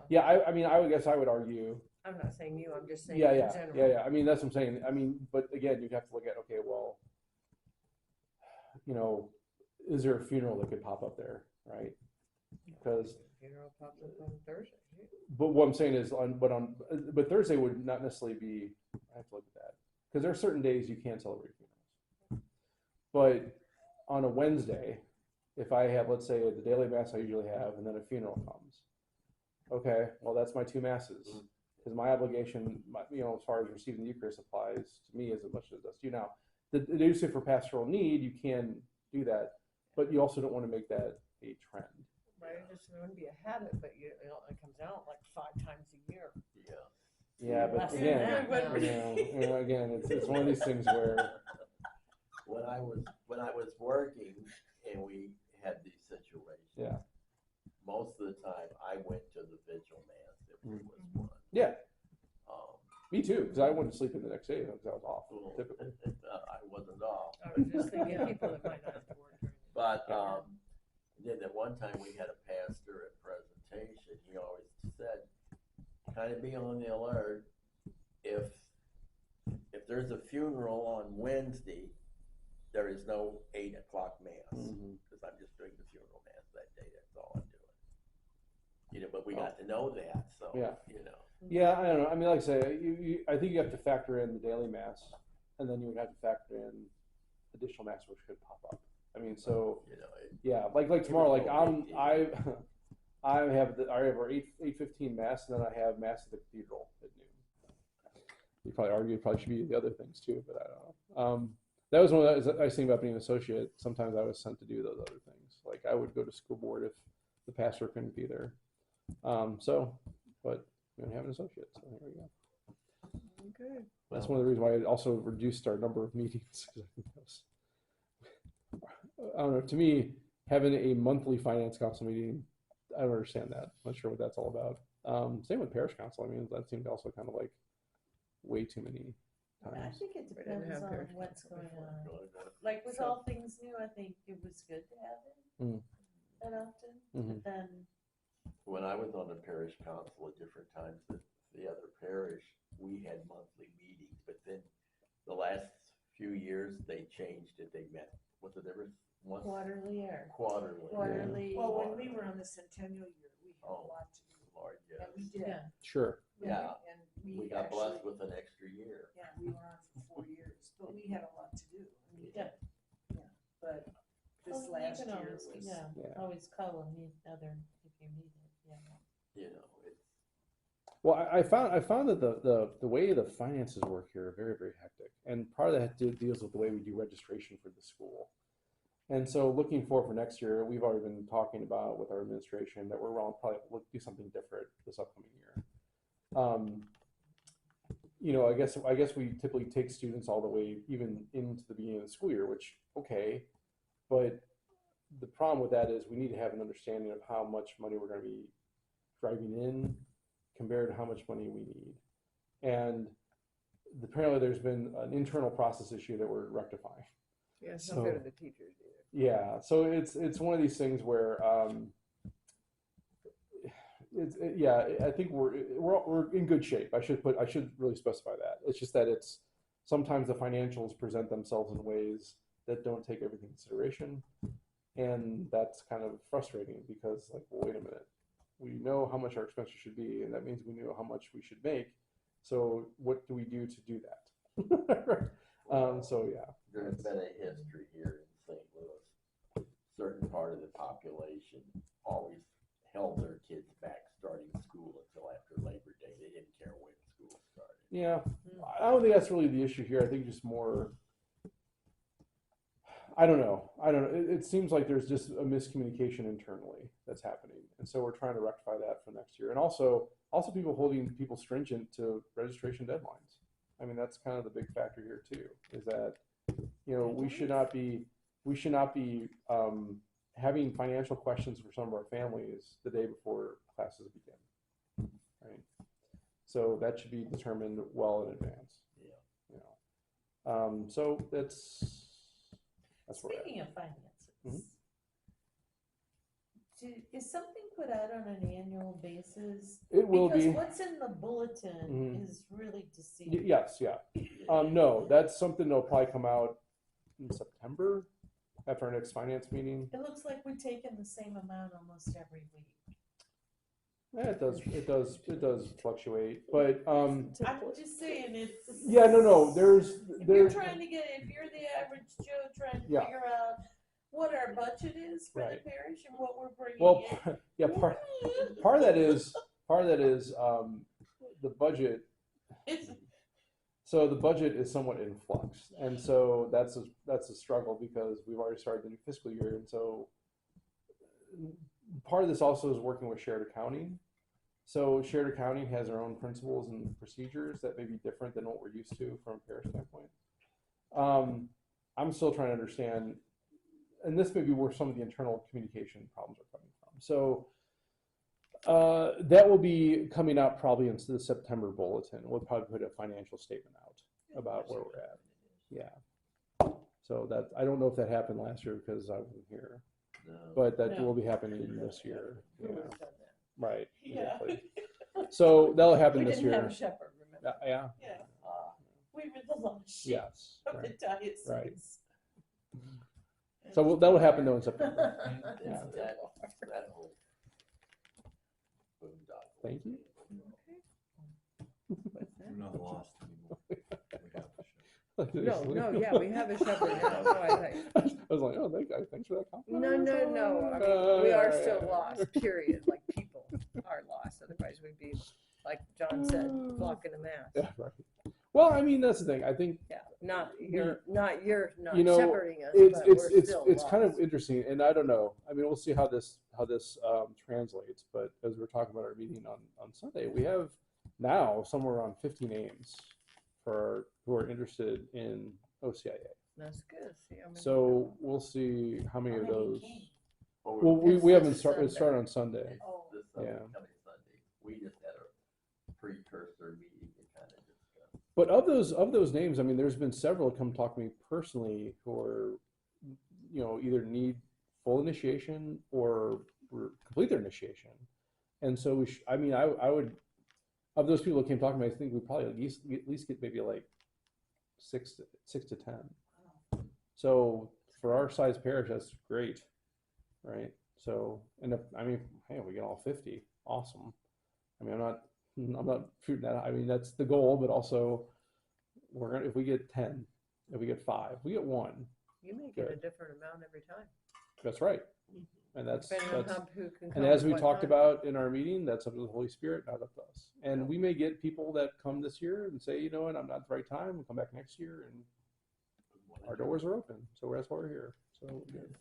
[SPEAKER 1] Yeah, I mean, I guess I would argue.
[SPEAKER 5] I'm not saying you, I'm just saying
[SPEAKER 1] Yeah,
[SPEAKER 5] in general.
[SPEAKER 1] yeah. I mean, that's what I'm saying. I mean, but again, you'd have to look at, okay, well, is there a funeral that could pop up there, right? Because
[SPEAKER 5] Funeral pops up on Thursday.
[SPEAKER 1] but what I'm saying is but Thursday would not necessarily be. I have to look at that because there are certain days you can't celebrate funerals. But on a Wednesday, if I have, let's say, the daily mass I usually have, and then a funeral comes, okay, well, that's my 2 masses because my obligation, as far as receiving the Eucharist applies to me as much as it does to you. Now, the do say for pastoral need, you can do that, but you also don't want to make that a trend.
[SPEAKER 5] Right, it just wouldn't be a habit, but it comes out like 5 times a year.
[SPEAKER 1] Yeah, but
[SPEAKER 5] Less than
[SPEAKER 1] again,
[SPEAKER 5] that,
[SPEAKER 1] again, it's one of these things where
[SPEAKER 3] when I was working and we had these situations, most of the time I went to the vigil mass if there was one.
[SPEAKER 1] Yeah. Me too, because I went to sleep in the next day because I was off. Typically,
[SPEAKER 3] I wasn't off.
[SPEAKER 5] I was just thinking people that might not have to work.
[SPEAKER 3] But then at one time we had a pastor at presentation. He always said, kind of be on the alert if there's a funeral on Wednesday, there is no 8 o'clock mass because I'm just doing the funeral mass that day. That's all I'm doing. But we got to know that, so
[SPEAKER 1] Yeah, I don't know. I mean, like I say, I think you have to factor in the daily mass, and then you would have to factor in additional mass which could pop up. I mean, so like tomorrow, like I have our 8:15 mass, and then I have mass at the cathedral at noon. You probably argue it probably should be the other things too, but I don't know. That was one of the I was thinking about being an associate. Sometimes I was sent to do those other things. Like I would go to school board if the pastor couldn't be there. But we don't have an associate, so here we go. Okay. That's one of the reasons why I also reduced our number of meetings. I don't know, to me, having a monthly finance council meeting, I don't understand that. I'm not sure what that's all about. Same with parish council. I mean, that seemed also kind of like way too many
[SPEAKER 4] I
[SPEAKER 1] times.
[SPEAKER 4] think it
[SPEAKER 5] We didn't
[SPEAKER 4] depends
[SPEAKER 5] have
[SPEAKER 4] on
[SPEAKER 5] parish
[SPEAKER 4] what's
[SPEAKER 5] council
[SPEAKER 4] going
[SPEAKER 5] before.
[SPEAKER 4] on. Like with all things new, I think it was good to have it
[SPEAKER 1] Mm.
[SPEAKER 4] that often,
[SPEAKER 1] Mhm.
[SPEAKER 4] but then,
[SPEAKER 3] When I was on the parish council at different times at the other parish, we had monthly meetings, but then the last few years, they changed it. They met, what's the difference? Once
[SPEAKER 4] quarterly or
[SPEAKER 3] quarterly.
[SPEAKER 4] quarterly.
[SPEAKER 6] Well, when we were on the centennial year, we had a
[SPEAKER 3] Oh.
[SPEAKER 6] lot to do.
[SPEAKER 3] Lord, yes.
[SPEAKER 6] And we did.
[SPEAKER 4] Yeah.
[SPEAKER 1] Sure.
[SPEAKER 3] Yeah.
[SPEAKER 6] And
[SPEAKER 3] We got blessed
[SPEAKER 6] actually,
[SPEAKER 3] with an extra year.
[SPEAKER 6] yeah, we were on for 4 years, but we had a lot to do. I mean,
[SPEAKER 4] Yeah.
[SPEAKER 6] But this
[SPEAKER 4] Well, you
[SPEAKER 6] last
[SPEAKER 4] can
[SPEAKER 6] year
[SPEAKER 4] always,
[SPEAKER 6] was.
[SPEAKER 4] yeah,
[SPEAKER 1] Yeah.
[SPEAKER 4] always call and meet other if you need it. Yeah.
[SPEAKER 3] You know, it's,
[SPEAKER 1] Well, I found that the way the finances work here are very, very hectic, and part of that deals with the way we do registration for the school. And so, looking forward for next year, we've already been talking about with our administration that we're going to probably do something different this upcoming year. You know, I guess we typically take students all the way even into the beginning of the school year, which okay, but the problem with that is we need to have an understanding of how much money we're going to be driving in compared to how much money we need. And apparently there's been an internal process issue that we're rectifying.
[SPEAKER 5] Yeah, it's
[SPEAKER 1] So-
[SPEAKER 5] not good to the teachers either.
[SPEAKER 1] Yeah, so it's one of these things where I think we're in good shape. I should really specify that. It's just that it's sometimes the financials present themselves in ways that don't take everything into consideration, and that's kind of frustrating because like, well, wait a minute, we know how much our expenses should be, and that means we know how much we should make. So what do we do to do that? So yeah,
[SPEAKER 3] there's been a history here in St. Louis. Certain part of the population always held their kids back starting school until after Labor Day. They didn't care when school started.
[SPEAKER 1] yeah. I don't think that's really the issue here. I think just more. I don't know. It seems like there's just a miscommunication internally that's happening, and so we're trying to rectify that for next year. And also people holding people stringent to registration deadlines. I mean, that's kind of the big factor here too. Is that we should not be having financial questions for some of our families the day before classes begin, right? So that should be determined well in advance.
[SPEAKER 3] Yeah.
[SPEAKER 1] So that's where we're at.
[SPEAKER 4] Speaking of finances, is something put out on an annual basis?
[SPEAKER 1] It will
[SPEAKER 4] Because
[SPEAKER 1] be.
[SPEAKER 4] what's in the bulletin is really deceiving.
[SPEAKER 1] Yes, yeah. No, that's something that'll probably come out in September after our next finance meeting.
[SPEAKER 4] It looks like we're taking the same amount almost every week.
[SPEAKER 1] Yeah, it does fluctuate, but
[SPEAKER 4] I'm just saying it's.
[SPEAKER 1] yeah, no, there's
[SPEAKER 4] If you're the average Joe trying to
[SPEAKER 1] Yeah.
[SPEAKER 4] figure out what our budget is for
[SPEAKER 1] Right.
[SPEAKER 4] the parish and what we're bringing
[SPEAKER 1] well,
[SPEAKER 4] in.
[SPEAKER 1] yeah, part of that is the budget. So the budget is somewhat in flux, and so that's a struggle because we've already started the new fiscal year, and so part of this also is working with shared accounting. So shared accounting has their own principles and procedures that may be different than what we're used to from a parish standpoint. I'm still trying to understand, and this may be where some of the internal communication problems are coming from. So that will be coming out probably into the September bulletin. We'll probably put a financial statement out about where we're at. Yeah. So that I don't know if that happened last year because I wasn't here,
[SPEAKER 3] No.
[SPEAKER 1] but that
[SPEAKER 4] No.
[SPEAKER 1] will be happening this year.
[SPEAKER 5] Who
[SPEAKER 1] Yeah.
[SPEAKER 5] would have done that?
[SPEAKER 1] Right.
[SPEAKER 4] Yeah.
[SPEAKER 1] Exactly. So that'll happen
[SPEAKER 5] We
[SPEAKER 1] this
[SPEAKER 5] didn't
[SPEAKER 1] year.
[SPEAKER 5] have a shepherd, remember?
[SPEAKER 1] Yeah.
[SPEAKER 4] Yeah,
[SPEAKER 3] Ah,
[SPEAKER 4] we were the lost sheep
[SPEAKER 1] Yes.
[SPEAKER 4] of the
[SPEAKER 1] Right.
[SPEAKER 4] diocese.
[SPEAKER 1] Right. So that'll happen though in September.
[SPEAKER 3] yeah, that whole boondoggle.
[SPEAKER 1] Thank you.
[SPEAKER 7] We're not lost anymore. We have the
[SPEAKER 5] No, yeah, we have a shepherd now. No,
[SPEAKER 1] I was like, oh, thanks for that compliment.
[SPEAKER 5] no. I mean, we are still lost, period. Like people are lost. Otherwise we'd be, like John said, flocking to mass.
[SPEAKER 1] Yeah, right. Well, I mean, that's the thing. I think
[SPEAKER 5] Yeah, not you're not
[SPEAKER 1] You know,
[SPEAKER 5] shepherding us,
[SPEAKER 1] it's
[SPEAKER 5] but we're
[SPEAKER 1] it's
[SPEAKER 5] still
[SPEAKER 1] it's kind of
[SPEAKER 5] lost.
[SPEAKER 1] interesting, and I don't know. I mean, we'll see how this translates. But as we're talking about our meeting on Sunday, we have now somewhere around 50 names for who are interested in OCIA.
[SPEAKER 5] That's good. See, I mean,
[SPEAKER 1] So we'll see how many
[SPEAKER 6] How
[SPEAKER 1] of
[SPEAKER 6] many
[SPEAKER 1] those.
[SPEAKER 6] came?
[SPEAKER 1] Well, we
[SPEAKER 5] It's
[SPEAKER 1] haven't
[SPEAKER 5] this
[SPEAKER 1] started. It
[SPEAKER 5] Sunday.
[SPEAKER 1] started on Sunday.
[SPEAKER 3] It's
[SPEAKER 6] Oh.
[SPEAKER 3] this
[SPEAKER 1] Yeah.
[SPEAKER 3] coming Sunday. We just had a precursor meeting to kind of discuss.
[SPEAKER 1] But of those names, I mean, there's been several come talk to me personally who are, either need full initiation or complete their initiation. And so I mean, I would, of those people who came talk to me, I think we probably at least get maybe like 6 to 10. So for our size parish, that's great, right? So, and if we get all 50, awesome. I mean, I'm not shooting that. I mean, that's the goal, but also if we get 10, if we get 5, we get 1.
[SPEAKER 5] you may get a
[SPEAKER 1] Good.
[SPEAKER 5] different amount every time.
[SPEAKER 1] That's right. And
[SPEAKER 5] Depending on who can come.
[SPEAKER 1] and as
[SPEAKER 5] at
[SPEAKER 1] we
[SPEAKER 5] what
[SPEAKER 1] talked
[SPEAKER 5] time.
[SPEAKER 1] about in our meeting, that's up to the Holy Spirit, not up to us. And we may get people that come this year and say, you know what, I'm not at the right time. We'll come back next year, and our doors are open. So that's why we're here. So good.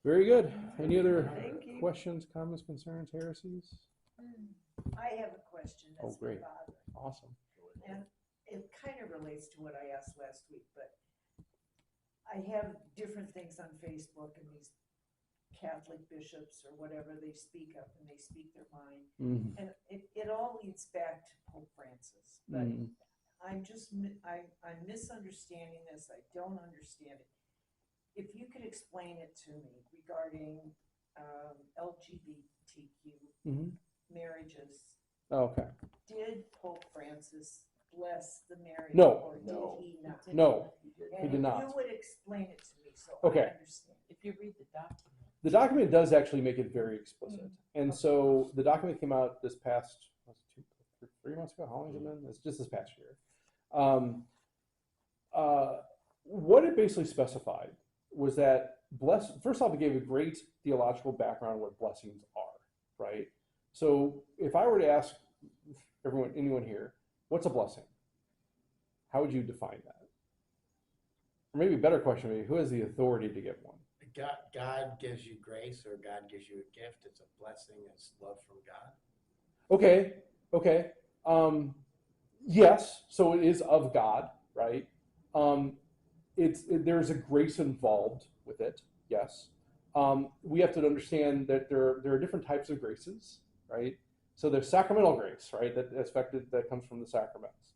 [SPEAKER 1] Very good. Any other
[SPEAKER 5] Thank you.
[SPEAKER 1] questions, comments, concerns, heresies?
[SPEAKER 6] I have a question
[SPEAKER 1] Oh,
[SPEAKER 6] that's been
[SPEAKER 1] great.
[SPEAKER 6] bothering.
[SPEAKER 1] Awesome.
[SPEAKER 6] And it kind of relates to what I asked last week, but I have different things on Facebook, and these Catholic bishops or whatever, they speak up and they speak their mind.
[SPEAKER 1] Mm.
[SPEAKER 6] And it all leads back to Pope Francis. But
[SPEAKER 1] Mm.
[SPEAKER 6] I'm misunderstanding this. I don't understand it. If you could explain it to me regarding LGBTQ
[SPEAKER 1] Mhm.
[SPEAKER 6] marriages.
[SPEAKER 1] Oh, okay.
[SPEAKER 6] Did Pope Francis bless the marriage?
[SPEAKER 1] No.
[SPEAKER 6] Or
[SPEAKER 3] No.
[SPEAKER 6] did he not?
[SPEAKER 1] No,
[SPEAKER 6] And
[SPEAKER 1] he did
[SPEAKER 6] if
[SPEAKER 1] not.
[SPEAKER 6] you would explain it to me so
[SPEAKER 1] Okay.
[SPEAKER 6] I understand.
[SPEAKER 4] If you read the document.
[SPEAKER 1] The document does actually make it very explicit. And so the document came out this past, 3 months ago. How long has it been? It's just this past year. What it basically specified was that first off, it gave a great theological background on what blessings are, right? So if I were to ask anyone here, what's a blessing? How would you define that? Or maybe a better question would be, who has the authority to give one?
[SPEAKER 2] God gives you grace, or God gives you a gift. It's a blessing. It's love from God.
[SPEAKER 1] Okay. Yes, so it is of God, right? There's a grace involved with it, yes. We have to understand that there are different types of graces, right? So there's sacramental grace, right? That comes from the sacraments.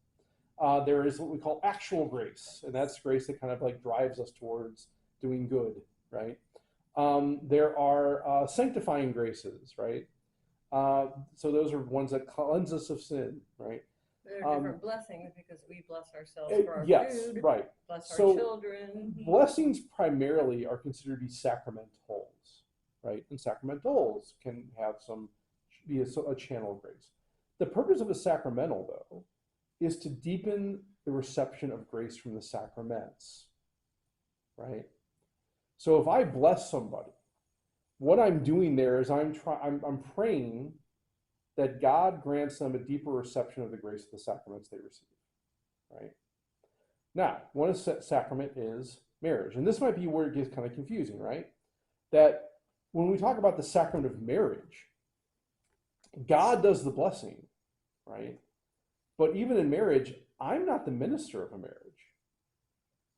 [SPEAKER 1] There is what we call actual grace, and that's grace that kind of like drives us towards doing good, right? There are sanctifying graces, right? So those are ones that cleanse us of sin, right?
[SPEAKER 5] There are different blessings because we bless ourselves for our
[SPEAKER 1] Yes,
[SPEAKER 5] food,
[SPEAKER 1] right.
[SPEAKER 5] bless
[SPEAKER 1] So
[SPEAKER 5] our children.
[SPEAKER 1] blessings primarily are considered to be sacramentals, right? And sacramentals can be a channel of grace. The purpose of a sacramental, though, is to deepen the reception of grace from the sacraments, right? So if I bless somebody, what I'm doing there is I'm praying that God grants them a deeper reception of the grace of the sacraments they receive, right? Now, one sacrament is marriage, and this might be where it gets kind of confusing, right? That when we talk about the sacrament of marriage, God does the blessing, right? But even in marriage, I'm not the minister of a marriage,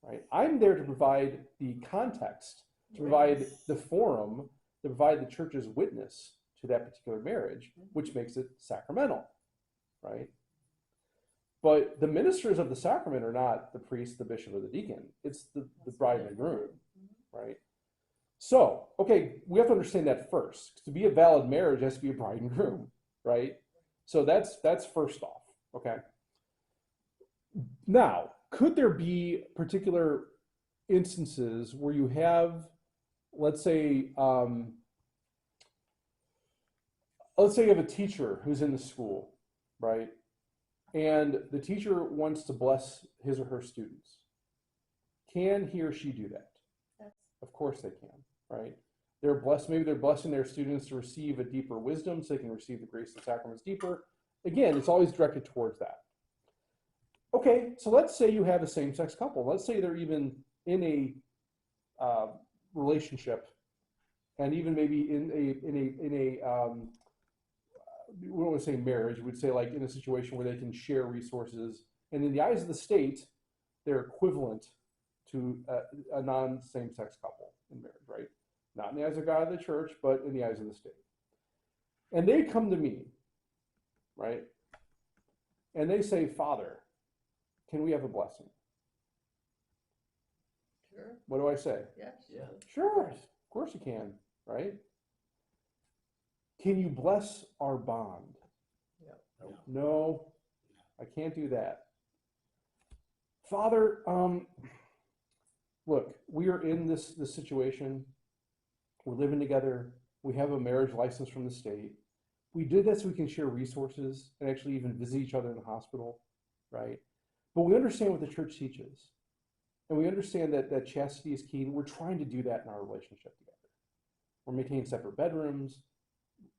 [SPEAKER 1] right? I'm there to provide the context, to provide the forum, to provide the church's witness to that particular marriage, which makes it sacramental, right? But the ministers of the sacrament are not the priest, the bishop, or the deacon. It's the bride and the groom, right? So, okay, we have to understand that first. To be a valid marriage, it has to be a bride and groom, right? So that's first off, okay? Now, could there be particular instances where you have, let's say you have a teacher who's in the school, right? And the teacher wants to bless his or her students. Can he or she do that?
[SPEAKER 4] Yes.
[SPEAKER 1] Of course they can, right? Maybe they're blessing their students to receive a deeper wisdom so they can receive the grace of the sacraments deeper. Again, it's always directed towards that. Okay, so let's say you have a same-sex couple. Let's say they're even in a relationship, and even maybe in a we don't want to say marriage, we'd say like in a situation where they can share resources. And in the eyes of the state, they're equivalent to a non-same-sex couple in marriage, right? Not in the eyes of God of the church, but in the eyes of the state. And they come to me, right? And they say, Father, can we have a blessing?
[SPEAKER 5] Sure.
[SPEAKER 1] What do I say?
[SPEAKER 5] Yes.
[SPEAKER 3] Yeah.
[SPEAKER 1] Sure, of course you can, right? Can you bless our bond?
[SPEAKER 5] Yep.
[SPEAKER 1] No, I can't do that. Father, look, we are in this situation. We're living together. We have a marriage license from the state. We did that so we can share resources and actually even visit each other in the hospital, right? But we understand what the church teaches. And we understand that chastity is key. And we're trying to do that in our relationship together. We're maintaining separate bedrooms.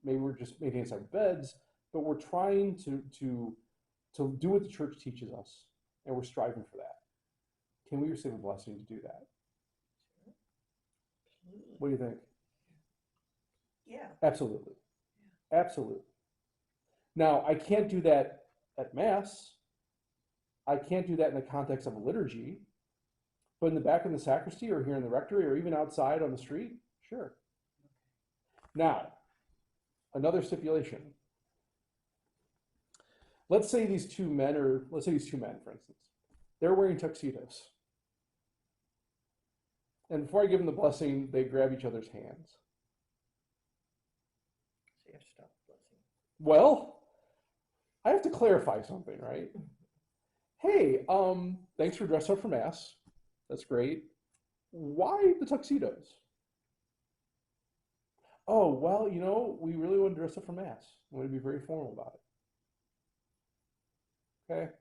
[SPEAKER 1] Maybe we're just maintaining separate beds. But we're trying to do what the church teaches us. And we're striving for that. Can we receive a blessing to do that? What do you think?
[SPEAKER 6] Yeah.
[SPEAKER 1] Absolutely. Absolutely. Now, I can't do that at Mass. I can't do that in the context of a liturgy. But in the back of the sacristy or here in the rectory or even outside on the street, sure. Now, another stipulation. Let's say these two men, for instance, they're wearing tuxedos. And before I give them the blessing, they grab each other's hands.
[SPEAKER 5] So you have to stop the blessing.
[SPEAKER 1] Well, I have to clarify something, right? Hey, thanks for dressing up for Mass. That's great. Why the tuxedos? Oh, well, we really want to dress up for Mass. We want to be very formal about it. Okay.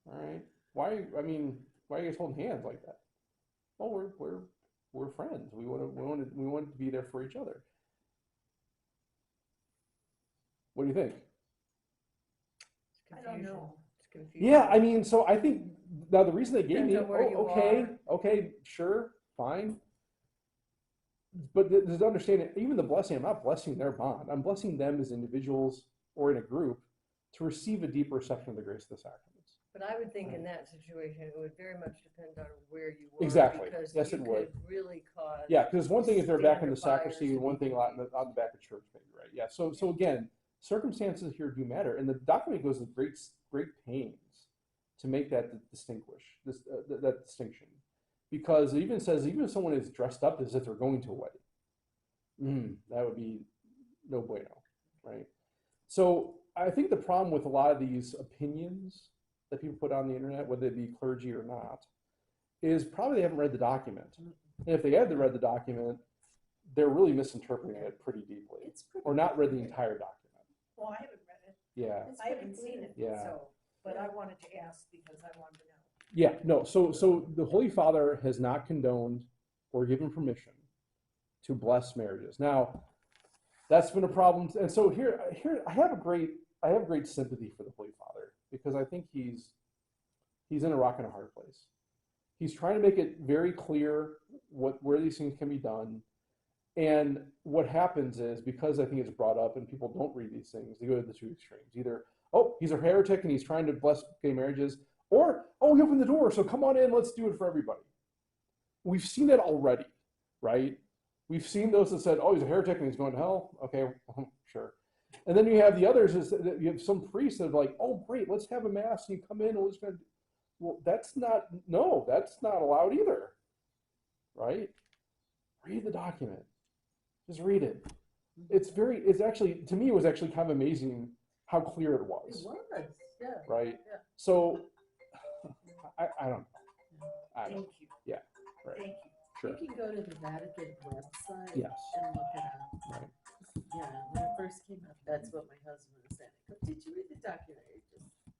[SPEAKER 1] All right. Why are you guys holding hands like that? Oh, we're friends. We want to be there for each other. What do you think?
[SPEAKER 5] It's
[SPEAKER 6] I don't know.
[SPEAKER 5] It's confusion.
[SPEAKER 1] Yeah, so I think now the reason they gave
[SPEAKER 5] Depends
[SPEAKER 1] me,
[SPEAKER 5] on where you
[SPEAKER 1] okay, sure, fine. But there's to understand it, even the blessing, I'm not blessing their bond. I'm blessing them as individuals or in a group to receive a deeper reception of the grace of the sacraments.
[SPEAKER 5] But I would think in that situation, it would very much depend on where you were.
[SPEAKER 1] Exactly.
[SPEAKER 5] Because
[SPEAKER 1] Yes,
[SPEAKER 5] you
[SPEAKER 1] it would.
[SPEAKER 5] could really cause.
[SPEAKER 1] Yeah, because one thing is they're back in the
[SPEAKER 5] standard
[SPEAKER 1] sacristy,
[SPEAKER 5] buyers
[SPEAKER 1] and one
[SPEAKER 5] to be
[SPEAKER 1] thing on the back of church, maybe, right? Yeah. So again, circumstances here do matter, and the document goes to great pains to make that that distinction, because it even says even if someone is dressed up as if they're going to a wedding, that would be no bueno, right? So I think the problem with a lot of these opinions that people put on the internet, whether it be clergy or not, is probably they haven't read the document. And if they had read the document, they're really misinterpreting it pretty deeply, or not read the entire document.
[SPEAKER 6] Well, I haven't read it.
[SPEAKER 1] Yeah.
[SPEAKER 6] I haven't seen it.
[SPEAKER 1] Yeah.
[SPEAKER 6] So, but I wanted to ask because I wanted to know.
[SPEAKER 1] Yeah, no, so the Holy Father has not condoned or given permission to bless marriages. Now, that's been a problem. And so here I have great sympathy for the Holy Father, because I think he's in a rock and a hard place. He's trying to make it very clear where these things can be done. And what happens is, because I think it's brought up and people don't read these things, they go to the two extremes. Either, oh, he's a heretic and he's trying to bless gay marriages, or, oh, he opened the door, so come on in, let's do it for everybody. We've seen that already, right? We've seen those that said, oh, he's a heretic and he's going to hell. Okay, sure. And then you have the others, you have some priests that are like, oh, great, let's have a Mass and you come in and we're just going to, well, that's not allowed either, right? Read the document. Just read it. It's actually, to me, it was actually kind of amazing how clear it was.
[SPEAKER 5] It was, yeah.
[SPEAKER 1] Right?
[SPEAKER 5] Yeah.
[SPEAKER 1] So, I don't know.
[SPEAKER 6] Thank you.
[SPEAKER 1] Yeah, right.
[SPEAKER 6] Thank you.
[SPEAKER 1] Sure.
[SPEAKER 8] You can go to the Vatican website
[SPEAKER 1] Yes.
[SPEAKER 8] and look it up.
[SPEAKER 1] Right.
[SPEAKER 8] Yeah, when it first came up, that's what my husband was saying. I go, did you read the document?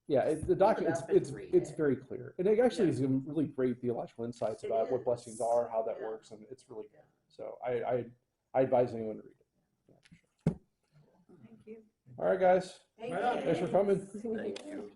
[SPEAKER 1] Yeah, the document,
[SPEAKER 8] up and
[SPEAKER 1] it's
[SPEAKER 8] read
[SPEAKER 1] it's
[SPEAKER 8] it.
[SPEAKER 1] very clear. And it actually is some really great theological insights
[SPEAKER 8] It
[SPEAKER 1] about what
[SPEAKER 8] is.
[SPEAKER 1] blessings are, how that
[SPEAKER 8] Yeah.
[SPEAKER 1] works, and it's really good. So I advise anyone to read it. Yeah, for sure.
[SPEAKER 5] Thank you.
[SPEAKER 1] All right, guys.
[SPEAKER 6] Thank
[SPEAKER 2] Right on.
[SPEAKER 6] you.
[SPEAKER 1] Thanks for coming.
[SPEAKER 3] Thank you.